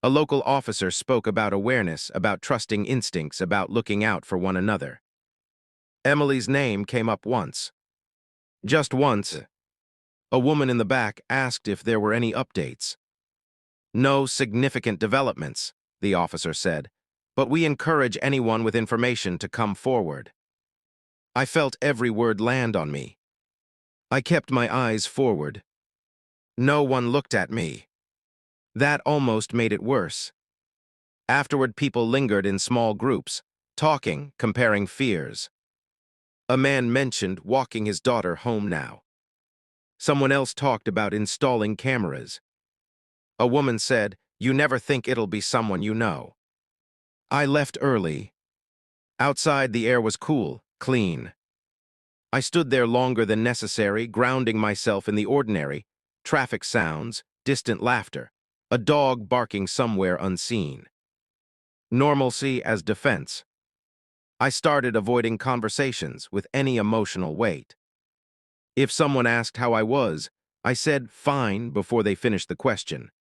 A local officer spoke about awareness, about trusting instincts, about looking out for one another. Emily's name came up once. Just once. A woman in the back asked if there were any updates. No significant developments, the officer said, but we encourage anyone with information to come forward. I felt every word land on me. I kept my eyes forward. No one looked at me. That almost made it worse. Afterward, people lingered in small groups, talking, comparing fears. A man mentioned walking his daughter home now. Someone else talked about installing cameras. A woman said, "You never think it'll be someone you know." I left early. Outside, the air was cool, clean. I stood there longer than necessary, grounding myself in the ordinary: traffic sounds, distant laughter, a dog barking somewhere unseen. Normalcy as defense. I started avoiding conversations with any emotional weight. If someone asked how I was, I said fine before they finished the question.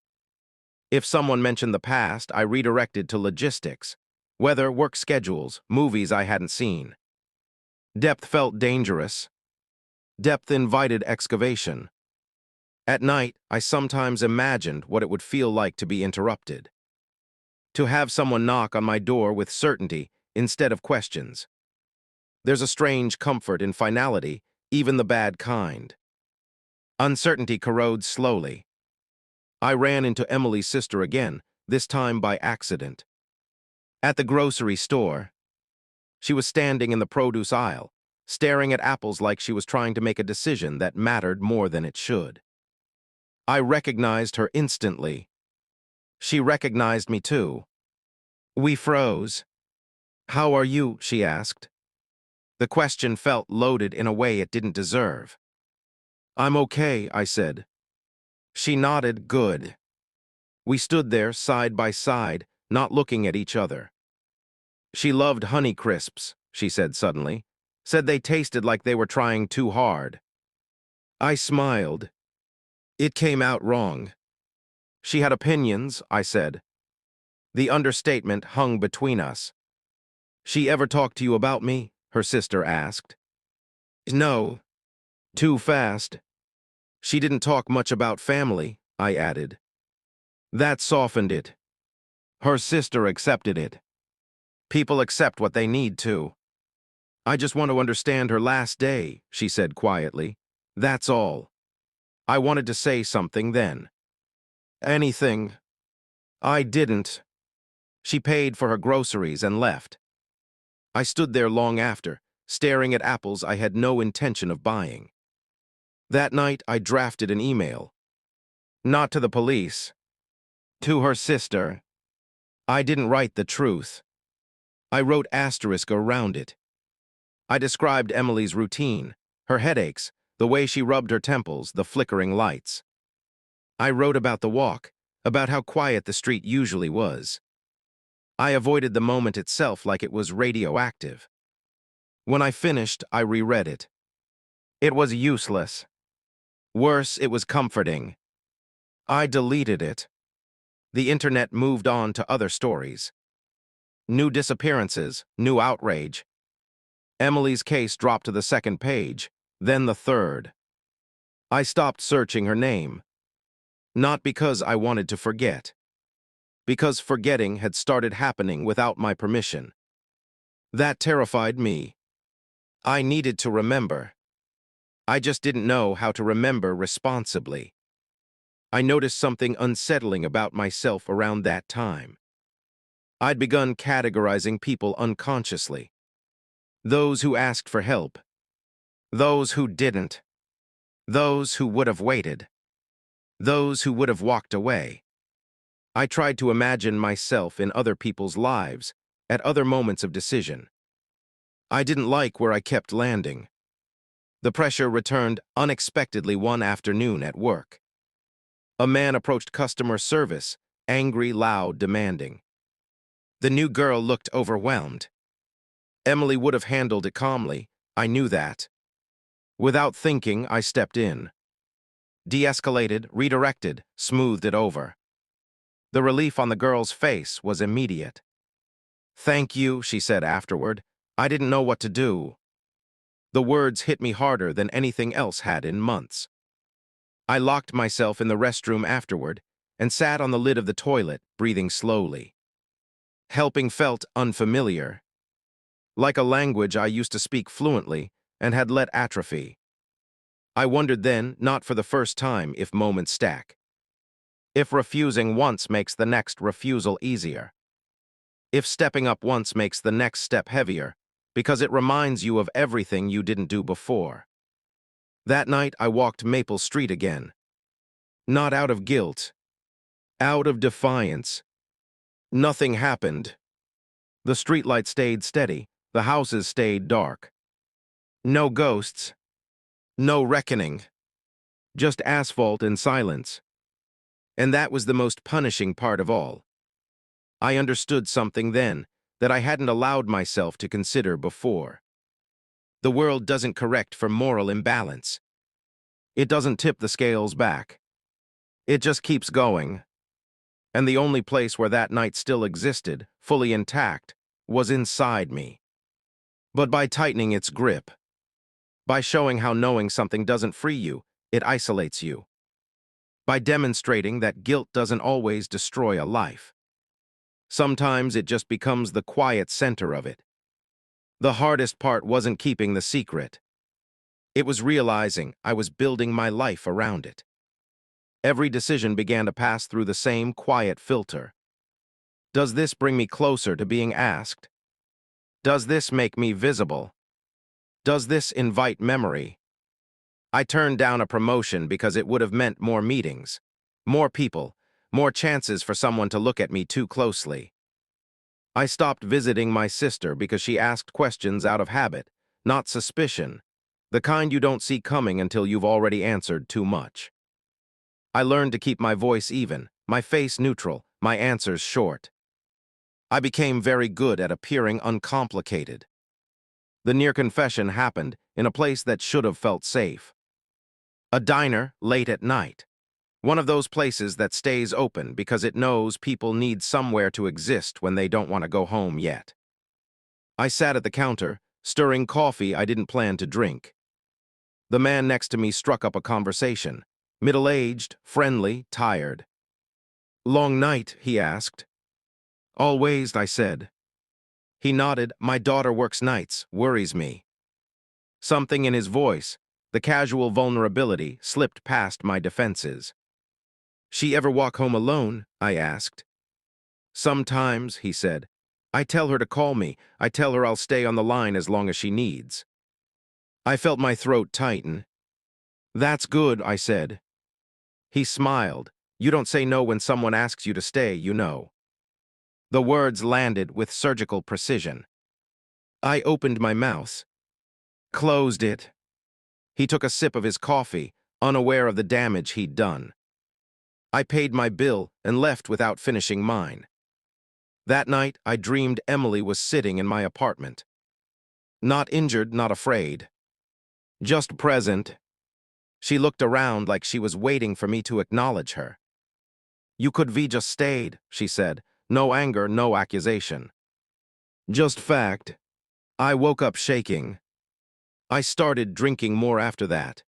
If someone mentioned the past, I redirected to logistics, weather, work schedules, movies I hadn't seen. Depth felt dangerous. Depth invited excavation. At night, I sometimes imagined what it would feel like to be interrupted. To have someone knock on my door with certainty instead of questions. There's a strange comfort in finality, even the bad kind. Uncertainty corrodes slowly. I ran into Emily's sister again, this time by accident. At the grocery store, she was standing in the produce aisle, staring at apples like she was trying to make a decision that mattered more than it should. I recognized her instantly. She recognized me too. We froze. "How are you?" she asked. The question felt loaded in a way it didn't deserve. "I'm okay," I said. She nodded, good. We stood there side by side, not looking at each other. She loved Honey Crisps, she said suddenly. Said they tasted like they were trying too hard. I smiled. It came out wrong. She had opinions, I said. The understatement hung between us. "She ever talked to you about me?" her sister asked. "No. Too fast." "She didn't talk much about family," I added. That softened it. Her sister accepted it. People accept what they need to. "I just want to understand her last day," she said quietly. "That's all." I wanted to say something then. Anything. I didn't. She paid for her groceries and left. I stood there long after, staring at apples I had no intention of buying. That night, I drafted an email. Not to the police. To her sister. I didn't write the truth. I wrote asterisk around it. I described Emily's routine, her headaches, the way she rubbed her temples, the flickering lights. I wrote about the walk, about how quiet the street usually was. I avoided the moment itself like it was radioactive. When I finished, I reread it. It was useless. Worse, it was comforting. I deleted it. The internet moved on to other stories. New disappearances, new outrage. Emily's case dropped to the second page, then the third. I stopped searching her name. Not because I wanted to forget. Because forgetting had started happening without my permission. That terrified me. I needed to remember. I just didn't know how to remember responsibly. I noticed something unsettling about myself around that time. I'd begun categorizing people unconsciously. Those who asked for help. Those who didn't. Those who would have waited. Those who would have walked away. I tried to imagine myself in other people's lives, at other moments of decision. I didn't like where I kept landing. The pressure returned unexpectedly one afternoon at work. A man approached customer service, angry, loud, demanding. The new girl looked overwhelmed. Emily would have handled it calmly, I knew that. Without thinking, I stepped in. De-escalated, redirected, smoothed it over. The relief on the girl's face was immediate. "Thank you," she said afterward. "I didn't know what to do." The words hit me harder than anything else had in months. I locked myself in the restroom afterward and sat on the lid of the toilet, breathing slowly. Helping felt unfamiliar, like a language I used to speak fluently and had let atrophy. I wondered then, not for the first time, if moments stack. If refusing once makes the next refusal easier. If stepping up once makes the next step heavier, because it reminds you of everything you didn't do before. That night, I walked Maple Street again. Not out of guilt. Out of defiance. Nothing happened. The streetlight stayed steady. The houses stayed dark. No ghosts. No reckoning. Just asphalt and silence. And that was the most punishing part of all. I understood something then that I hadn't allowed myself to consider before. The world doesn't correct for moral imbalance. It doesn't tip the scales back. It just keeps going. And the only place where that night still existed, fully intact, was inside me. But by tightening its grip, by showing how knowing something doesn't free you, it isolates you. By demonstrating that guilt doesn't always destroy a life. Sometimes it just becomes the quiet center of it. The hardest part wasn't keeping the secret. It was realizing I was building my life around it. Every decision began to pass through the same quiet filter. Does this bring me closer to being asked? Does this make me visible? Does this invite memory? I turned down a promotion because it would have meant more meetings, more people, more chances for someone to look at me too closely. I stopped visiting my sister because she asked questions out of habit, not suspicion, the kind you don't see coming until you've already answered too much. I learned to keep my voice even, my face neutral, my answers short. I became very good at appearing uncomplicated. The near confession happened in a place that should have felt safe. A diner late at night. One of those places that stays open because it knows people need somewhere to exist when they don't want to go home yet. I sat at the counter, stirring coffee I didn't plan to drink. The man next to me struck up a conversation. Middle-aged, friendly, tired. "Long night?" he asked. "Always," I said. He nodded. "My daughter works nights, worries me." Something in his voice, the casual vulnerability, slipped past my defenses. "She ever walk home alone?" I asked. "Sometimes," he said. "I tell her to call me. I tell her I'll stay on the line as long as she needs." I felt my throat tighten. "That's good," I said. He smiled. "You don't say no when someone asks you to stay, you know." The words landed with surgical precision. I opened my mouth, closed it. He took a sip of his coffee, unaware of the damage he'd done. I paid my bill and left without finishing mine. That night, I dreamed Emily was sitting in my apartment. Not injured, not afraid. Just present. She looked around like she was waiting for me to acknowledge her. "You could have just stayed," she said. No anger, no accusation. Just fact. I woke up shaking. I started drinking more after that.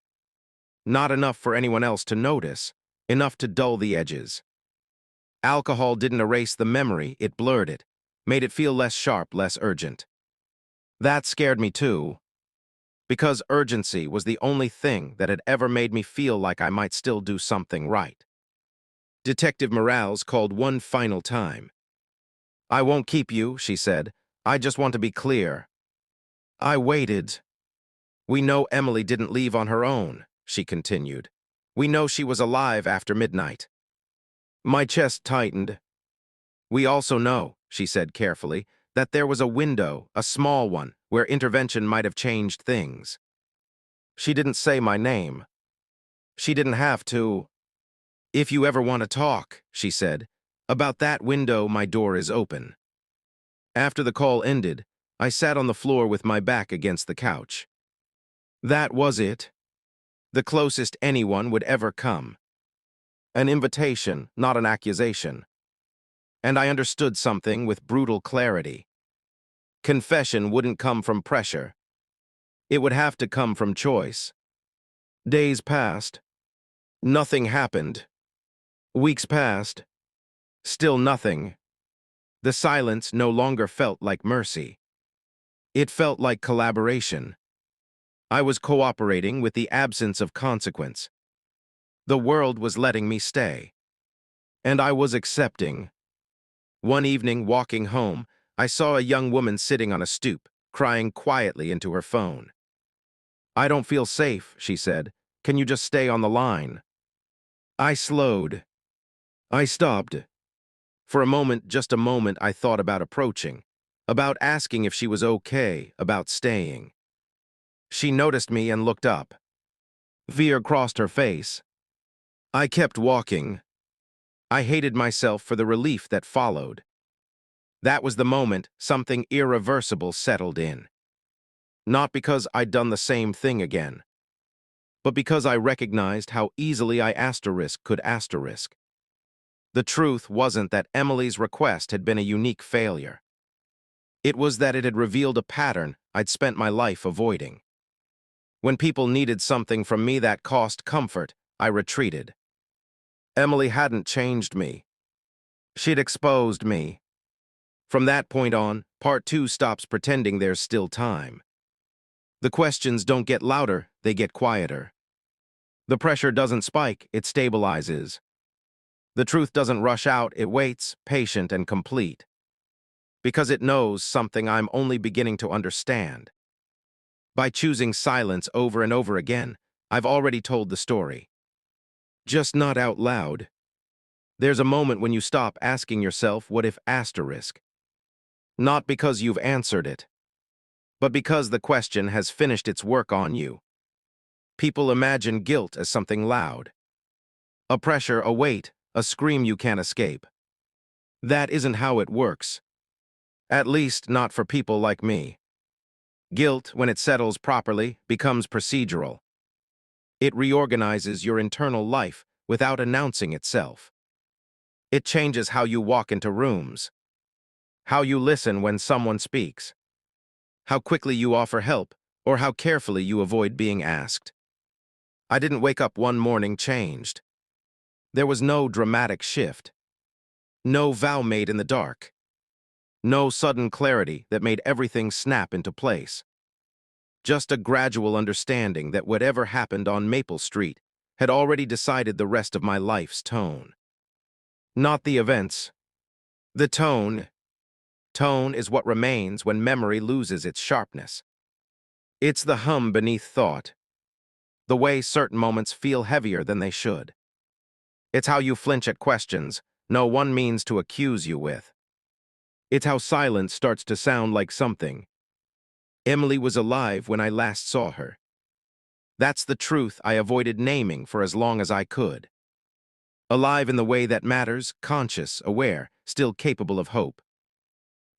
Not enough for anyone else to notice, enough to dull the edges. Alcohol didn't erase the memory, it blurred it, made it feel less sharp, less urgent. That scared me too. because urgency was the only thing that had ever made me feel like I might still do something right. Detective Morales called one final time. "I won't keep you," she said. "I just want to be clear." I waited. "We know Emily didn't leave on her own," she continued. "We know she was alive after midnight." My chest tightened. "We also know," she said carefully, "that there was a window, a small one, where intervention might have changed things." She didn't say my name. She didn't have to. "If you ever want to talk," she said, "about that window, my door is open." After the call ended, I sat on the floor with my back against the couch. That was it. The closest anyone would ever come. An invitation, not an accusation. And I understood something with brutal clarity. Confession wouldn't come from pressure. It would have to come from choice. Days passed. Nothing happened. Weeks passed. Still nothing. The silence no longer felt like mercy. It felt like collaboration. I was cooperating with the absence of consequence. The world was letting me stay. And I was accepting. One evening, walking home, I saw a young woman sitting on a stoop, crying quietly into her phone. "I don't feel safe," she said. "Can you just stay on the line?" I slowed. I stopped. For a moment, just a moment, I thought about approaching, about asking if she was okay, about staying. She noticed me and looked up. Fear crossed her face. I kept walking. I hated myself for the relief that followed. That was the moment something irreversible settled in. Not because I'd done the same thing again, but because I recognized how easily I could asterisk. The truth wasn't that Emily's request had been a unique failure. It was that it had revealed a pattern I'd spent my life avoiding. When people needed something from me that cost comfort, I retreated. Emily hadn't changed me. She'd exposed me. From that point on, part two stops pretending there's still time. The questions don't get louder, they get quieter. The pressure doesn't spike, it stabilizes. The truth doesn't rush out, it waits, patient and complete. Because it knows something I'm only beginning to understand. By choosing silence over and over again, I've already told the story. Just not out loud. There's a moment when you stop asking yourself, what if asterisk? Not because you've answered it, but because the question has finished its work on you. People imagine guilt as something loud. A pressure, a weight, a scream you can't escape. That isn't how it works. At least not for people like me. Guilt, when it settles properly, becomes procedural. It reorganizes your internal life without announcing itself. It changes how you walk into rooms, how you listen when someone speaks, how quickly you offer help, or how carefully you avoid being asked. I didn't wake up one morning changed. There was no dramatic shift, no vow made in the dark, no sudden clarity that made everything snap into place. Just a gradual understanding that whatever happened on Maple Street had already decided the rest of my life's tone. Not the events. The tone. Tone is what remains when memory loses its sharpness. It's the hum beneath thought, the way certain moments feel heavier than they should. It's how you flinch at questions no one means to accuse you with. It's how silence starts to sound like something. Emily was alive when I last saw her. That's the truth I avoided naming for as long as I could. Alive in the way that matters, conscious, aware, still capable of hope.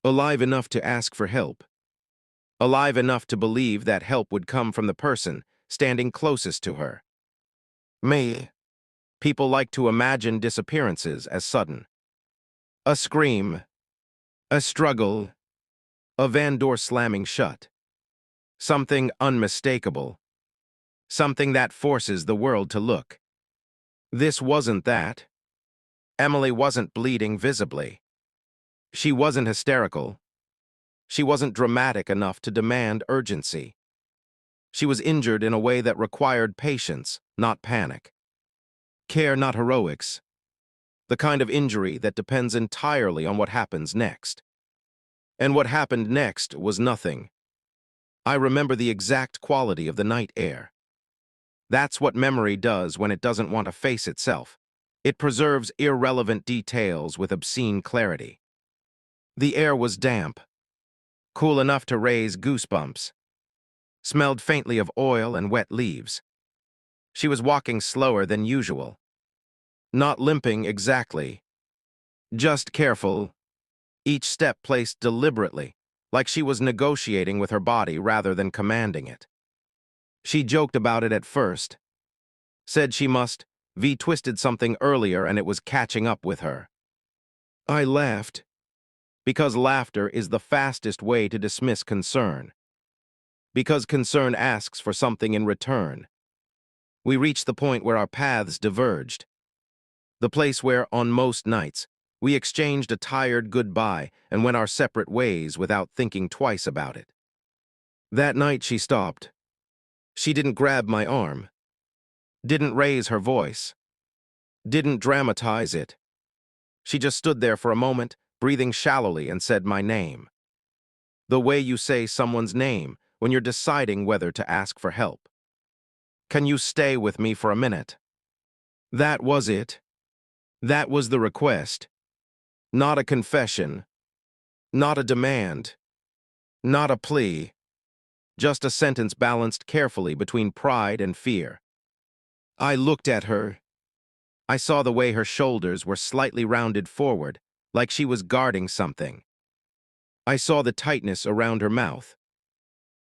Alive enough to ask for help. Alive enough to believe that help would come from the person standing closest to her. Me. People like to imagine disappearances as sudden. A scream. A struggle. A van door slamming shut. Something unmistakable. Something that forces the world to look. This wasn't that. Emily wasn't bleeding visibly. She wasn't hysterical. She wasn't dramatic enough to demand urgency. She was injured in a way that required patience, not panic. Care, not heroics. The kind of injury that depends entirely on what happens next. And what happened next was nothing. I remember the exact quality of the night air. That's what memory does when it doesn't want to face itself. It preserves irrelevant details with obscene clarity. The air was damp, cool enough to raise goosebumps, smelled faintly of oil and wet leaves. She was walking slower than usual, not limping exactly, just careful, each step placed deliberately, like she was negotiating with her body rather than commanding it. She joked about it at first, said she must V-twisted something earlier and it was catching up with her. I laughed, because laughter is the fastest way to dismiss concern. Because concern asks for something in return. We reached the point where our paths diverged. The place where, on most nights, we exchanged a tired goodbye and went our separate ways without thinking twice about it. That night she stopped. She didn't grab my arm, didn't raise her voice, didn't dramatize it. She just stood there for a moment, breathing shallowly, and said my name. The way you say someone's name when you're deciding whether to ask for help. Can you stay with me for a minute? That was it. That was the request. Not a confession. Not a demand. Not a plea. Just a sentence balanced carefully between pride and fear. I looked at her. I saw the way her shoulders were slightly rounded forward, like she was guarding something. I saw the tightness around her mouth.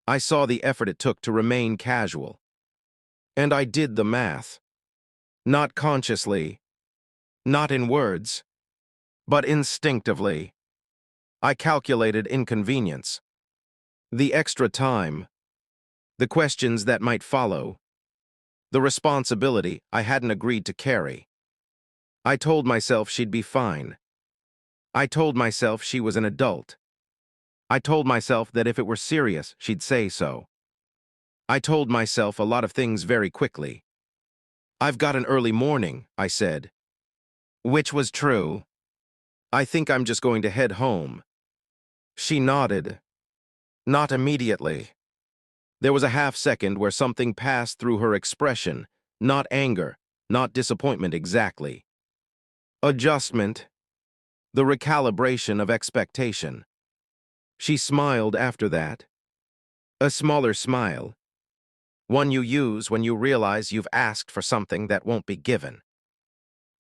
I saw the effort it took to remain casual. And I did the math. Not consciously, not in words, but instinctively. I calculated inconvenience. The extra time. The questions that might follow. The responsibility I hadn't agreed to carry. I told myself she'd be fine. I told myself she was an adult. I told myself that if it were serious, she'd say so. I told myself a lot of things very quickly. I've got an early morning, I said. Which was true. I think I'm just going to head home. She nodded. Not immediately. There was a half-second where something passed through her expression, not anger, not disappointment exactly. Adjustment. The recalibration of expectation. She smiled after that. A smaller smile. One you use when you realize you've asked for something that won't be given.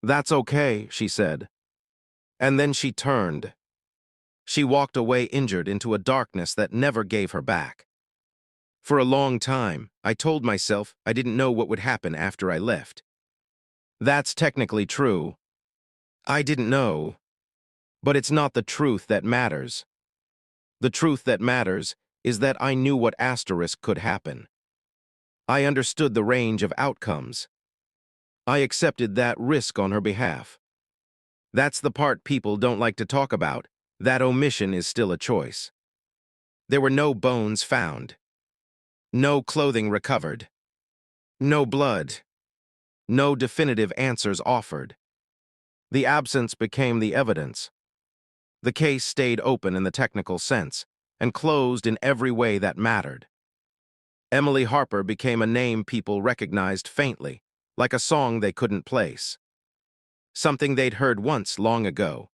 That's okay, she said. And then she turned. She walked away injured into a darkness that never gave her back. For a long time, I told myself I didn't know what would happen after I left. That's technically true. I didn't know. But it's not the truth that matters. The truth that matters is that I knew what asterisk could happen. I understood the range of outcomes. I accepted that risk on her behalf. That's the part people don't like to talk about. That omission is still a choice. There were no bones found. No clothing recovered. No blood. No definitive answers offered. The absence became the evidence. The case stayed open in the technical sense, and closed in every way that mattered. Emily Harper became a name people recognized faintly, like a song they couldn't place. Something they'd heard once long ago.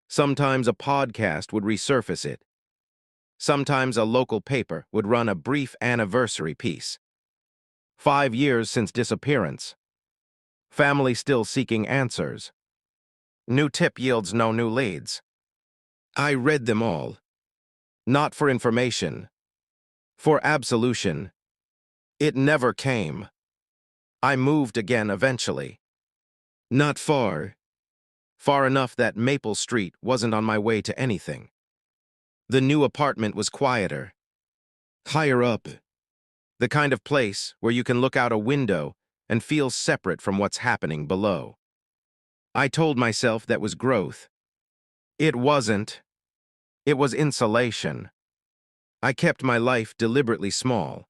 Sometimes a podcast would resurface it. Sometimes a local paper would run a brief anniversary piece. 5 years since disappearance. Family still seeking answers. New tip yields no new leads. I read them all. Not for information. For absolution. It never came. I moved again eventually. Not far. Far enough that Maple Street wasn't on my way to anything. The new apartment was quieter. Higher up. The kind of place where you can look out a window and feel separate from what's happening below. I told myself that was growth. It wasn't. It was insulation. I kept my life deliberately small.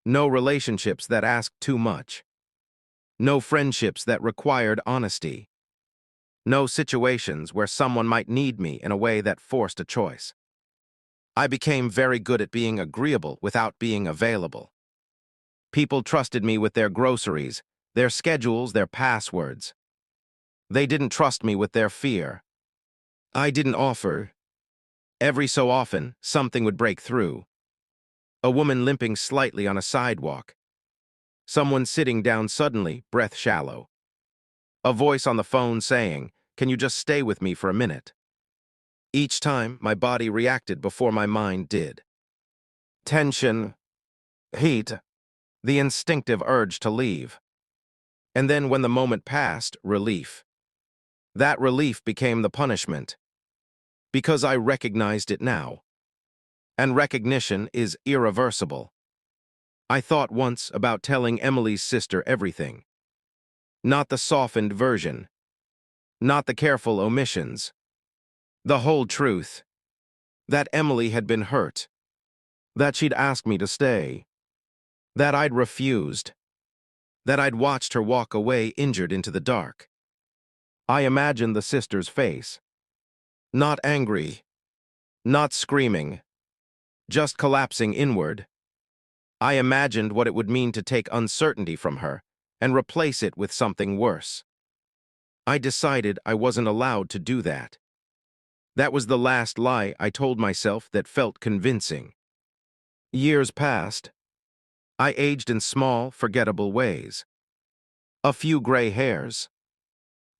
No relationships that asked too much. No friendships that required honesty. No situations where someone might need me in a way that forced a choice. I became very good at being agreeable without being available. People trusted me with their groceries, their schedules, their passwords. They didn't trust me with their fear. I didn't offer. Every so often, something would break through. A woman limping slightly on a sidewalk. Someone sitting down suddenly, breath shallow. A voice on the phone saying, "Can you just stay with me for a minute?" Each time, my body reacted before my mind did. Tension, heat, the instinctive urge to leave. And then when the moment passed, relief. That relief became the punishment. Because I recognized it now. And recognition is irreversible. I thought once about telling Emily's sister everything. Not the softened version. Not the careful omissions. The whole truth. That Emily had been hurt. That she'd asked me to stay. That I'd refused. That I'd watched her walk away injured into the dark. I imagined the sister's face. Not angry. Not screaming. Just collapsing inward. I imagined what it would mean to take uncertainty from her and replace it with something worse. I decided I wasn't allowed to do that. That was the last lie I told myself that felt convincing. Years passed. I aged in small, forgettable ways. A few gray hairs.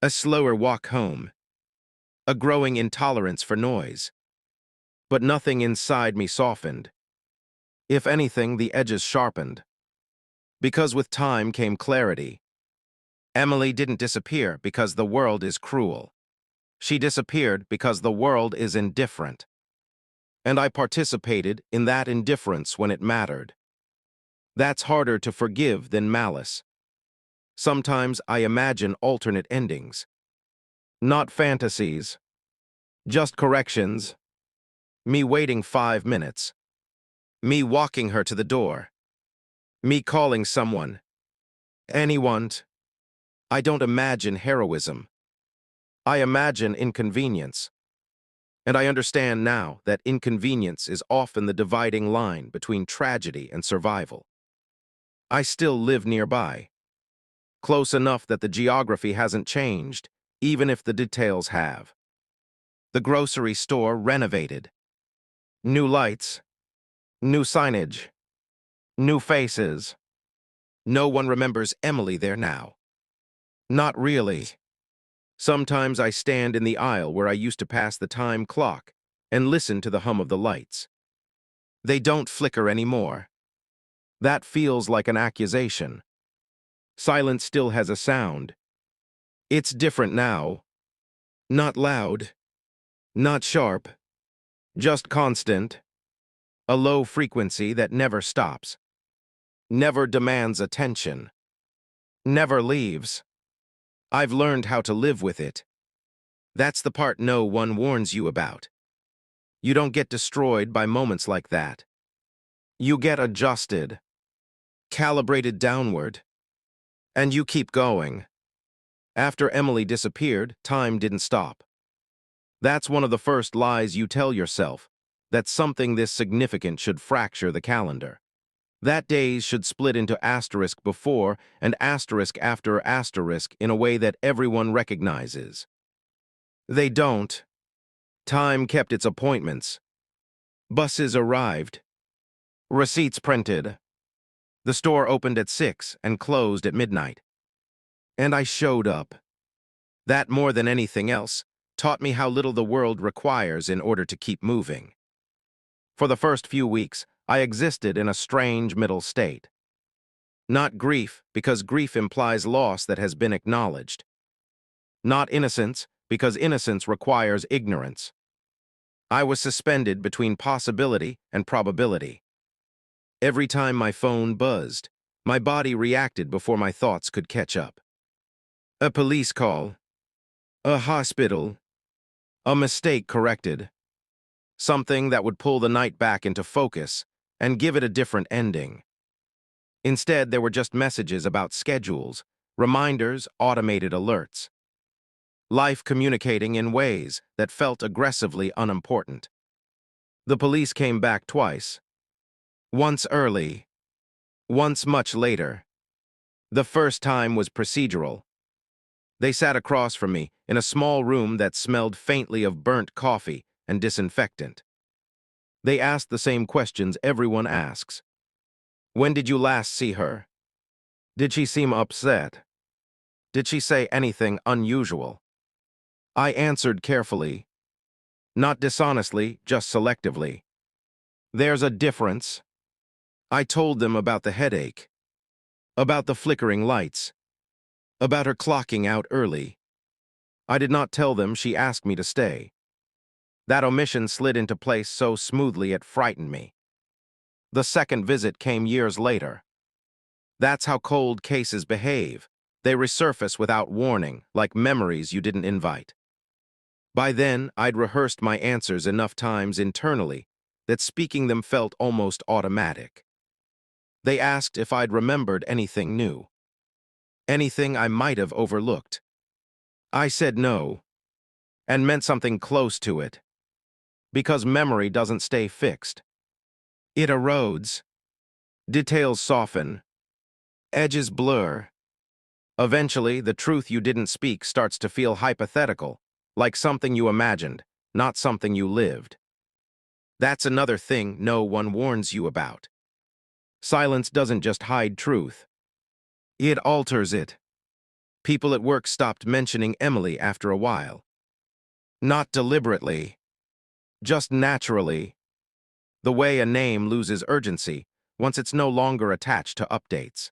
A slower walk home. A growing intolerance for noise. But nothing inside me softened. If anything, the edges sharpened. Because with time came clarity. Emily didn't disappear because the world is cruel. She disappeared because the world is indifferent. And I participated in that indifference when it mattered. That's harder to forgive than malice. Sometimes I imagine alternate endings. Not fantasies. Just corrections. Me waiting 5 minutes. Me walking her to the door. Me calling someone. Anyone. I don't imagine heroism. I imagine inconvenience. And I understand now that inconvenience is often the dividing line between tragedy and survival. I still live nearby. Close enough that the geography hasn't changed, even if the details have. The grocery store renovated. New lights. New signage. New faces. No one remembers Emily there now. Not really. Sometimes I stand in the aisle where I used to pass the time clock and listen to the hum of the lights. They don't flicker anymore. That feels like an accusation. Silence still has a sound. It's different now. Not loud. Not sharp. Just constant. A low frequency that never stops. Never demands attention. Never leaves. I've learned how to live with it. That's the part no one warns you about. You don't get destroyed by moments like that. You get adjusted, calibrated downward, and you keep going. After Emily disappeared, time didn't stop. That's one of the first lies you tell yourself, that something this significant should fracture the calendar. That days should split into asterisk before and asterisk after asterisk in a way that everyone recognizes. They don't. Time kept its appointments. Buses arrived. Receipts printed. The store opened at 6 and closed at midnight. And I showed up. That, more than anything else, taught me how little the world requires in order to keep moving. For the first few weeks, I existed in a strange middle state. Not grief, because grief implies loss that has been acknowledged. Not innocence, because innocence requires ignorance. I was suspended between possibility and probability. Every time my phone buzzed, my body reacted before my thoughts could catch up. A police call. A hospital. A mistake corrected. Something that would pull the night back into focus and give it a different ending. Instead, there were just messages about schedules, reminders, automated alerts. Life communicating in ways that felt aggressively unimportant. The police came back twice. Once early, once much later. The first time was procedural. They sat across from me in a small room that smelled faintly of burnt coffee and disinfectant. They asked the same questions everyone asks. When did you last see her? Did she seem upset? Did she say anything unusual? I answered carefully, not dishonestly, just selectively. There's a difference. I told them about the headache, about the flickering lights, about her clocking out early. I did not tell them she asked me to stay. That omission slid into place so smoothly it frightened me. The second visit came years later. That's how cold cases behave. They resurface without warning, like memories you didn't invite. By then, I'd rehearsed my answers enough times internally that speaking them felt almost automatic. They asked if I'd remembered anything new, anything I might have overlooked. I said no, and meant something close to it, because memory doesn't stay fixed. It erodes. Details soften. Edges blur. Eventually, the truth you didn't speak starts to feel hypothetical, like something you imagined, not something you lived. That's another thing no one warns you about. Silence doesn't just hide truth. It alters it. People at work stopped mentioning Emily after a while. Not deliberately, just naturally. The way a name loses urgency once it's no longer attached to updates.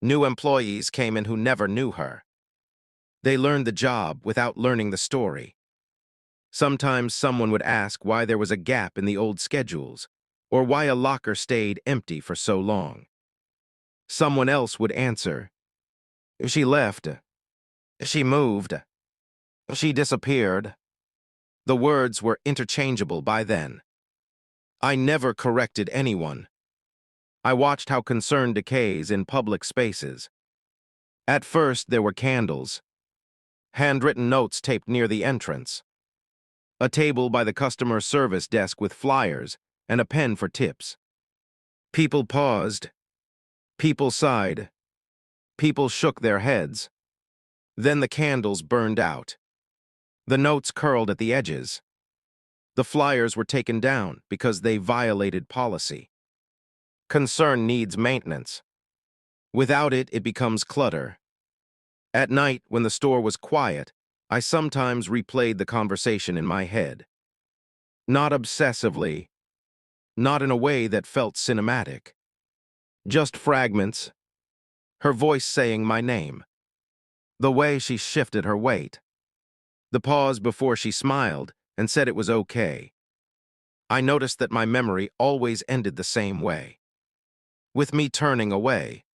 New employees came in who never knew her. They learned the job without learning the story. Sometimes someone would ask why there was a gap in the old schedules, or why a locker stayed empty for so long. Someone else would answer, "She left. She moved. She disappeared." The words were interchangeable by then. I never corrected anyone. I watched how concern decays in public spaces. At first, there were candles, handwritten notes taped near the entrance, a table by the customer service desk with flyers, and a pen for tips. People paused. People sighed. People shook their heads. Then the candles burned out. The notes curled at the edges. The flyers were taken down because they violated policy. Concern needs maintenance. Without it, it becomes clutter. At night, when the store was quiet, I sometimes replayed the conversation in my head. Not obsessively, not in a way that felt cinematic. Just fragments, her voice saying my name, the way she shifted her weight, the pause before she smiled and said it was okay. I noticed that my memory always ended the same way, with me turning away.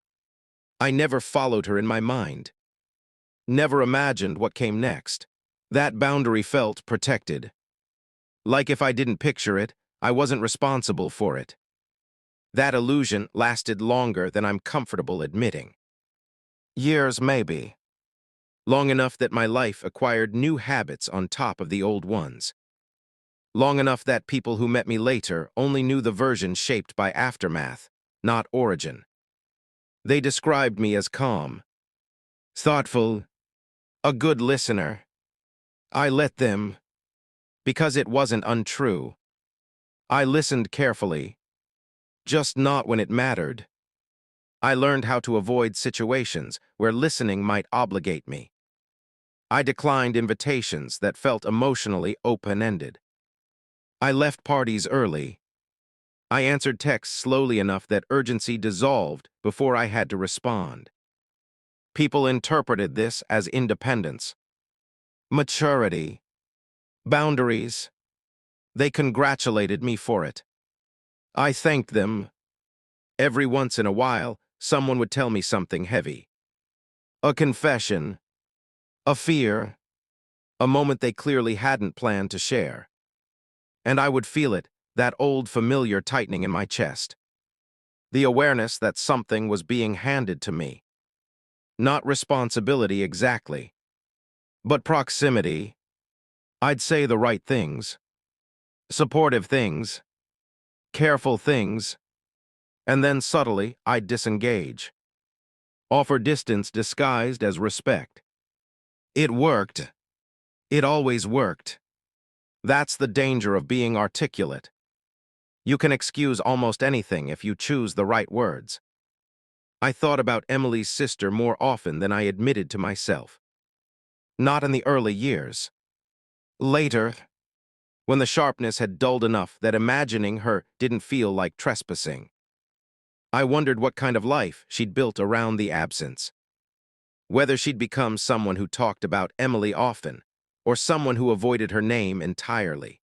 I never followed her in my mind, never imagined what came next. That boundary felt protected. Like if I didn't picture it, I wasn't responsible for it. That illusion lasted longer than I'm comfortable admitting. Years, maybe. Long enough that my life acquired new habits on top of the old ones. Long enough that people who met me later only knew the version shaped by aftermath, not origin. They described me as calm, thoughtful, a good listener. I let them, because it wasn't untrue. I listened carefully, just not when it mattered. I learned how to avoid situations where listening might obligate me. I declined invitations that felt emotionally open-ended. I left parties early. I answered texts slowly enough that urgency dissolved before I had to respond. People interpreted this as independence, maturity, boundaries. They congratulated me for it. I thanked them. Every once in a while, someone would tell me something heavy. A confession, a fear, a moment they clearly hadn't planned to share. And I would feel it, that old familiar tightening in my chest. The awareness that something was being handed to me. Not responsibility exactly, but proximity. I'd say the right things, supportive things, careful things, and then subtly I'd disengage. Offer distance disguised as respect. It worked. It always worked. That's the danger of being articulate. You can excuse almost anything if you choose the right words. I thought about Emily's sister more often than I admitted to myself. Not in the early years. Later, when the sharpness had dulled enough that imagining her didn't feel like trespassing. I wondered what kind of life she'd built around the absence. Whether she'd become someone who talked about Emily often, or someone who avoided her name entirely.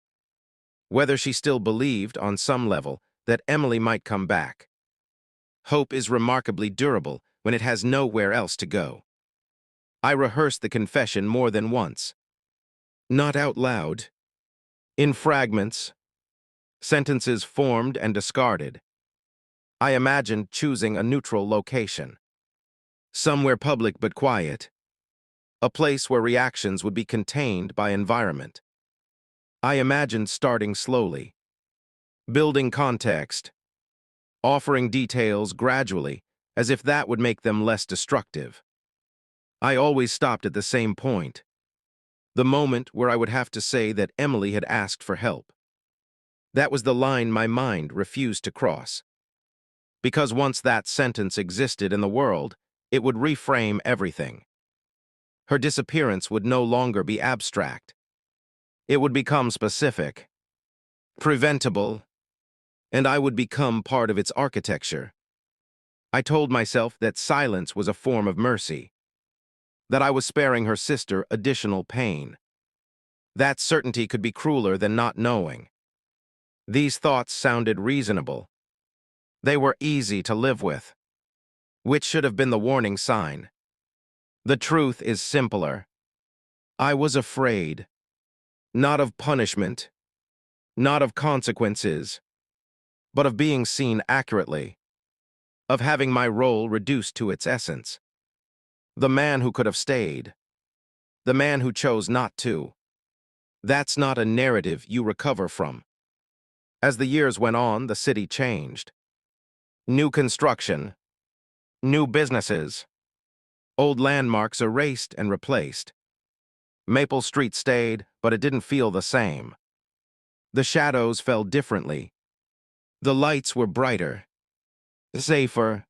Whether she still believed, on some level, that Emily might come back. Hope is remarkably durable when it has nowhere else to go. I rehearsed the confession more than once. Not out loud. In fragments. Sentences formed and discarded. I imagined choosing a neutral location. Somewhere public but quiet. A place where reactions would be contained by environment. I imagined starting slowly. Building context. Offering details gradually, as if that would make them less destructive. I always stopped at the same point. The moment where I would have to say that Emily had asked for help. That was the line my mind refused to cross. Because once that sentence existed in the world, it would reframe everything. Her disappearance would no longer be abstract. It would become specific, preventable, and I would become part of its architecture. I told myself that silence was a form of mercy, that I was sparing her sister additional pain. That certainty could be crueler than not knowing. These thoughts sounded reasonable. They were easy to live with. Which should have been the warning sign. The truth is simpler. I was afraid. Not of punishment, not of consequences, but of being seen accurately, of having my role reduced to its essence. The man who could have stayed. The man who chose not to. That's not a narrative you recover from. As the years went on, the city changed. New construction. New businesses. Old landmarks erased and replaced. Maple Street stayed, but it didn't feel the same. The shadows fell differently. The lights were brighter, safer,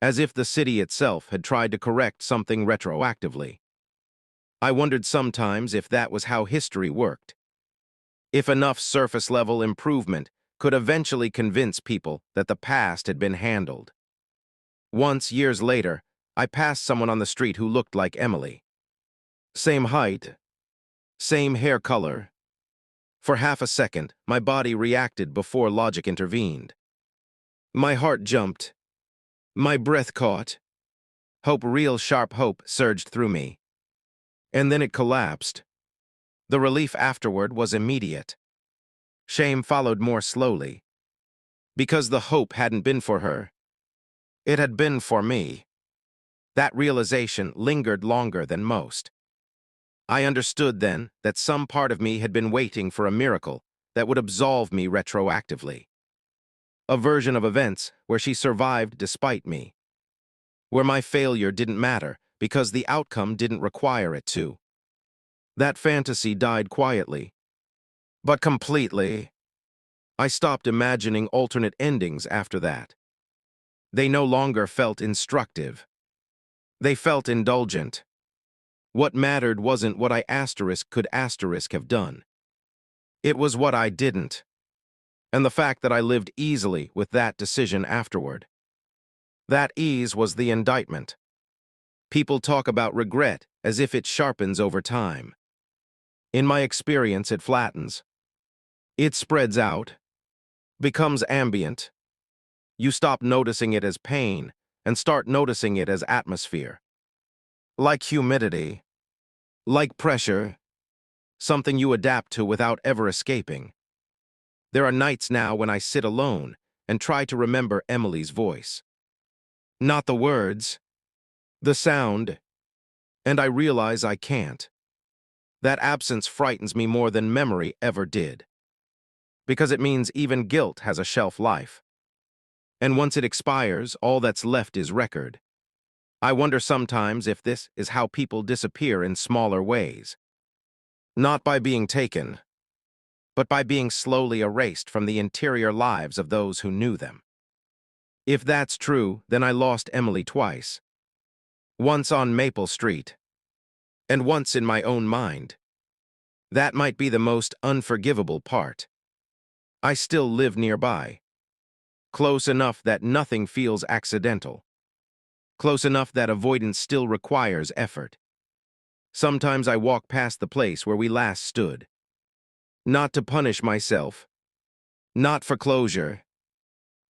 as if the city itself had tried to correct something retroactively. I wondered sometimes if that was how history worked. If enough surface-level improvement could eventually convince people that the past had been handled. Once, years later, I passed someone on the street who looked like Emily. Same height, same hair color. For half a second, my body reacted before logic intervened. My heart jumped. My breath caught. Hope, real sharp hope, surged through me. And then it collapsed. The relief afterward was immediate. Shame followed more slowly. Because the hope hadn't been for her. It had been for me. That realization lingered longer than most. I understood then that some part of me had been waiting for a miracle that would absolve me retroactively. A version of events where she survived despite me. Where my failure didn't matter because the outcome didn't require it to. That fantasy died quietly. But completely. I stopped imagining alternate endings after that. They no longer felt instructive. They felt indulgent. What mattered wasn't what I could have done. It was what I didn't. And the fact that I lived easily with that decision afterward. That ease was the indictment. People talk about regret as if it sharpens over time. In my experience, it flattens. It spreads out, becomes ambient. You stop noticing it as pain and start noticing it as atmosphere. Like humidity, like pressure, something you adapt to without ever escaping. There are nights now when I sit alone and try to remember Emily's voice. Not the words, the sound, and I realize I can't. That absence frightens me more than memory ever did, because it means even guilt has a shelf life. And once it expires, all that's left is record. I wonder sometimes if this is how people disappear in smaller ways. Not by being taken, but by being slowly erased from the interior lives of those who knew them. If that's true, then I lost Emily twice. Once on Maple Street, and once in my own mind. That might be the most unforgivable part. I still live nearby, close enough that nothing feels accidental, close enough that avoidance still requires effort. Sometimes I walk past the place where we last stood, not to punish myself, not for closure,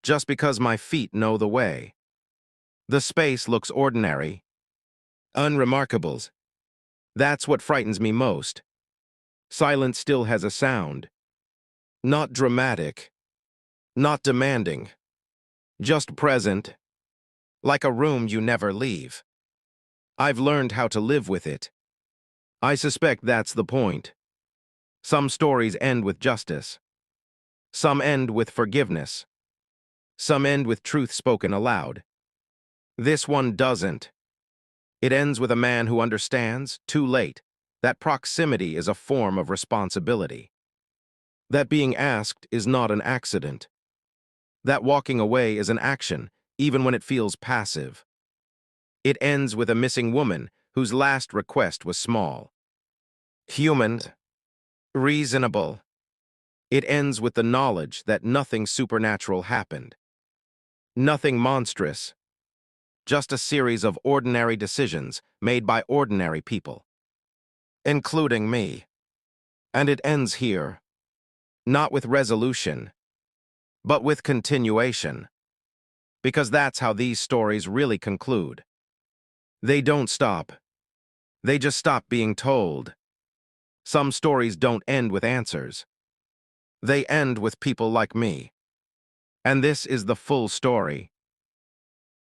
just because my feet know the way. The space looks ordinary, unremarkable. That's what frightens me most. Silence still has a sound. Not dramatic, not demanding, just present, like a room you never leave. I've learned how to live with it. I suspect that's the point. Some stories end with justice. Some end with forgiveness. Some end with truth spoken aloud. This one doesn't. It ends with a man who understands, too late, that proximity is a form of responsibility. That being asked is not an accident. That walking away is an action, even when it feels passive. It ends with a missing woman whose last request was small, human, reasonable. It ends with the knowledge that nothing supernatural happened. Nothing monstrous. Just a series of ordinary decisions made by ordinary people, including me. And it ends here, not with resolution, but with continuation. Because that's how these stories really conclude. They don't stop. They just stop being told. Some stories don't end with answers. They end with people like me. And this is the full story.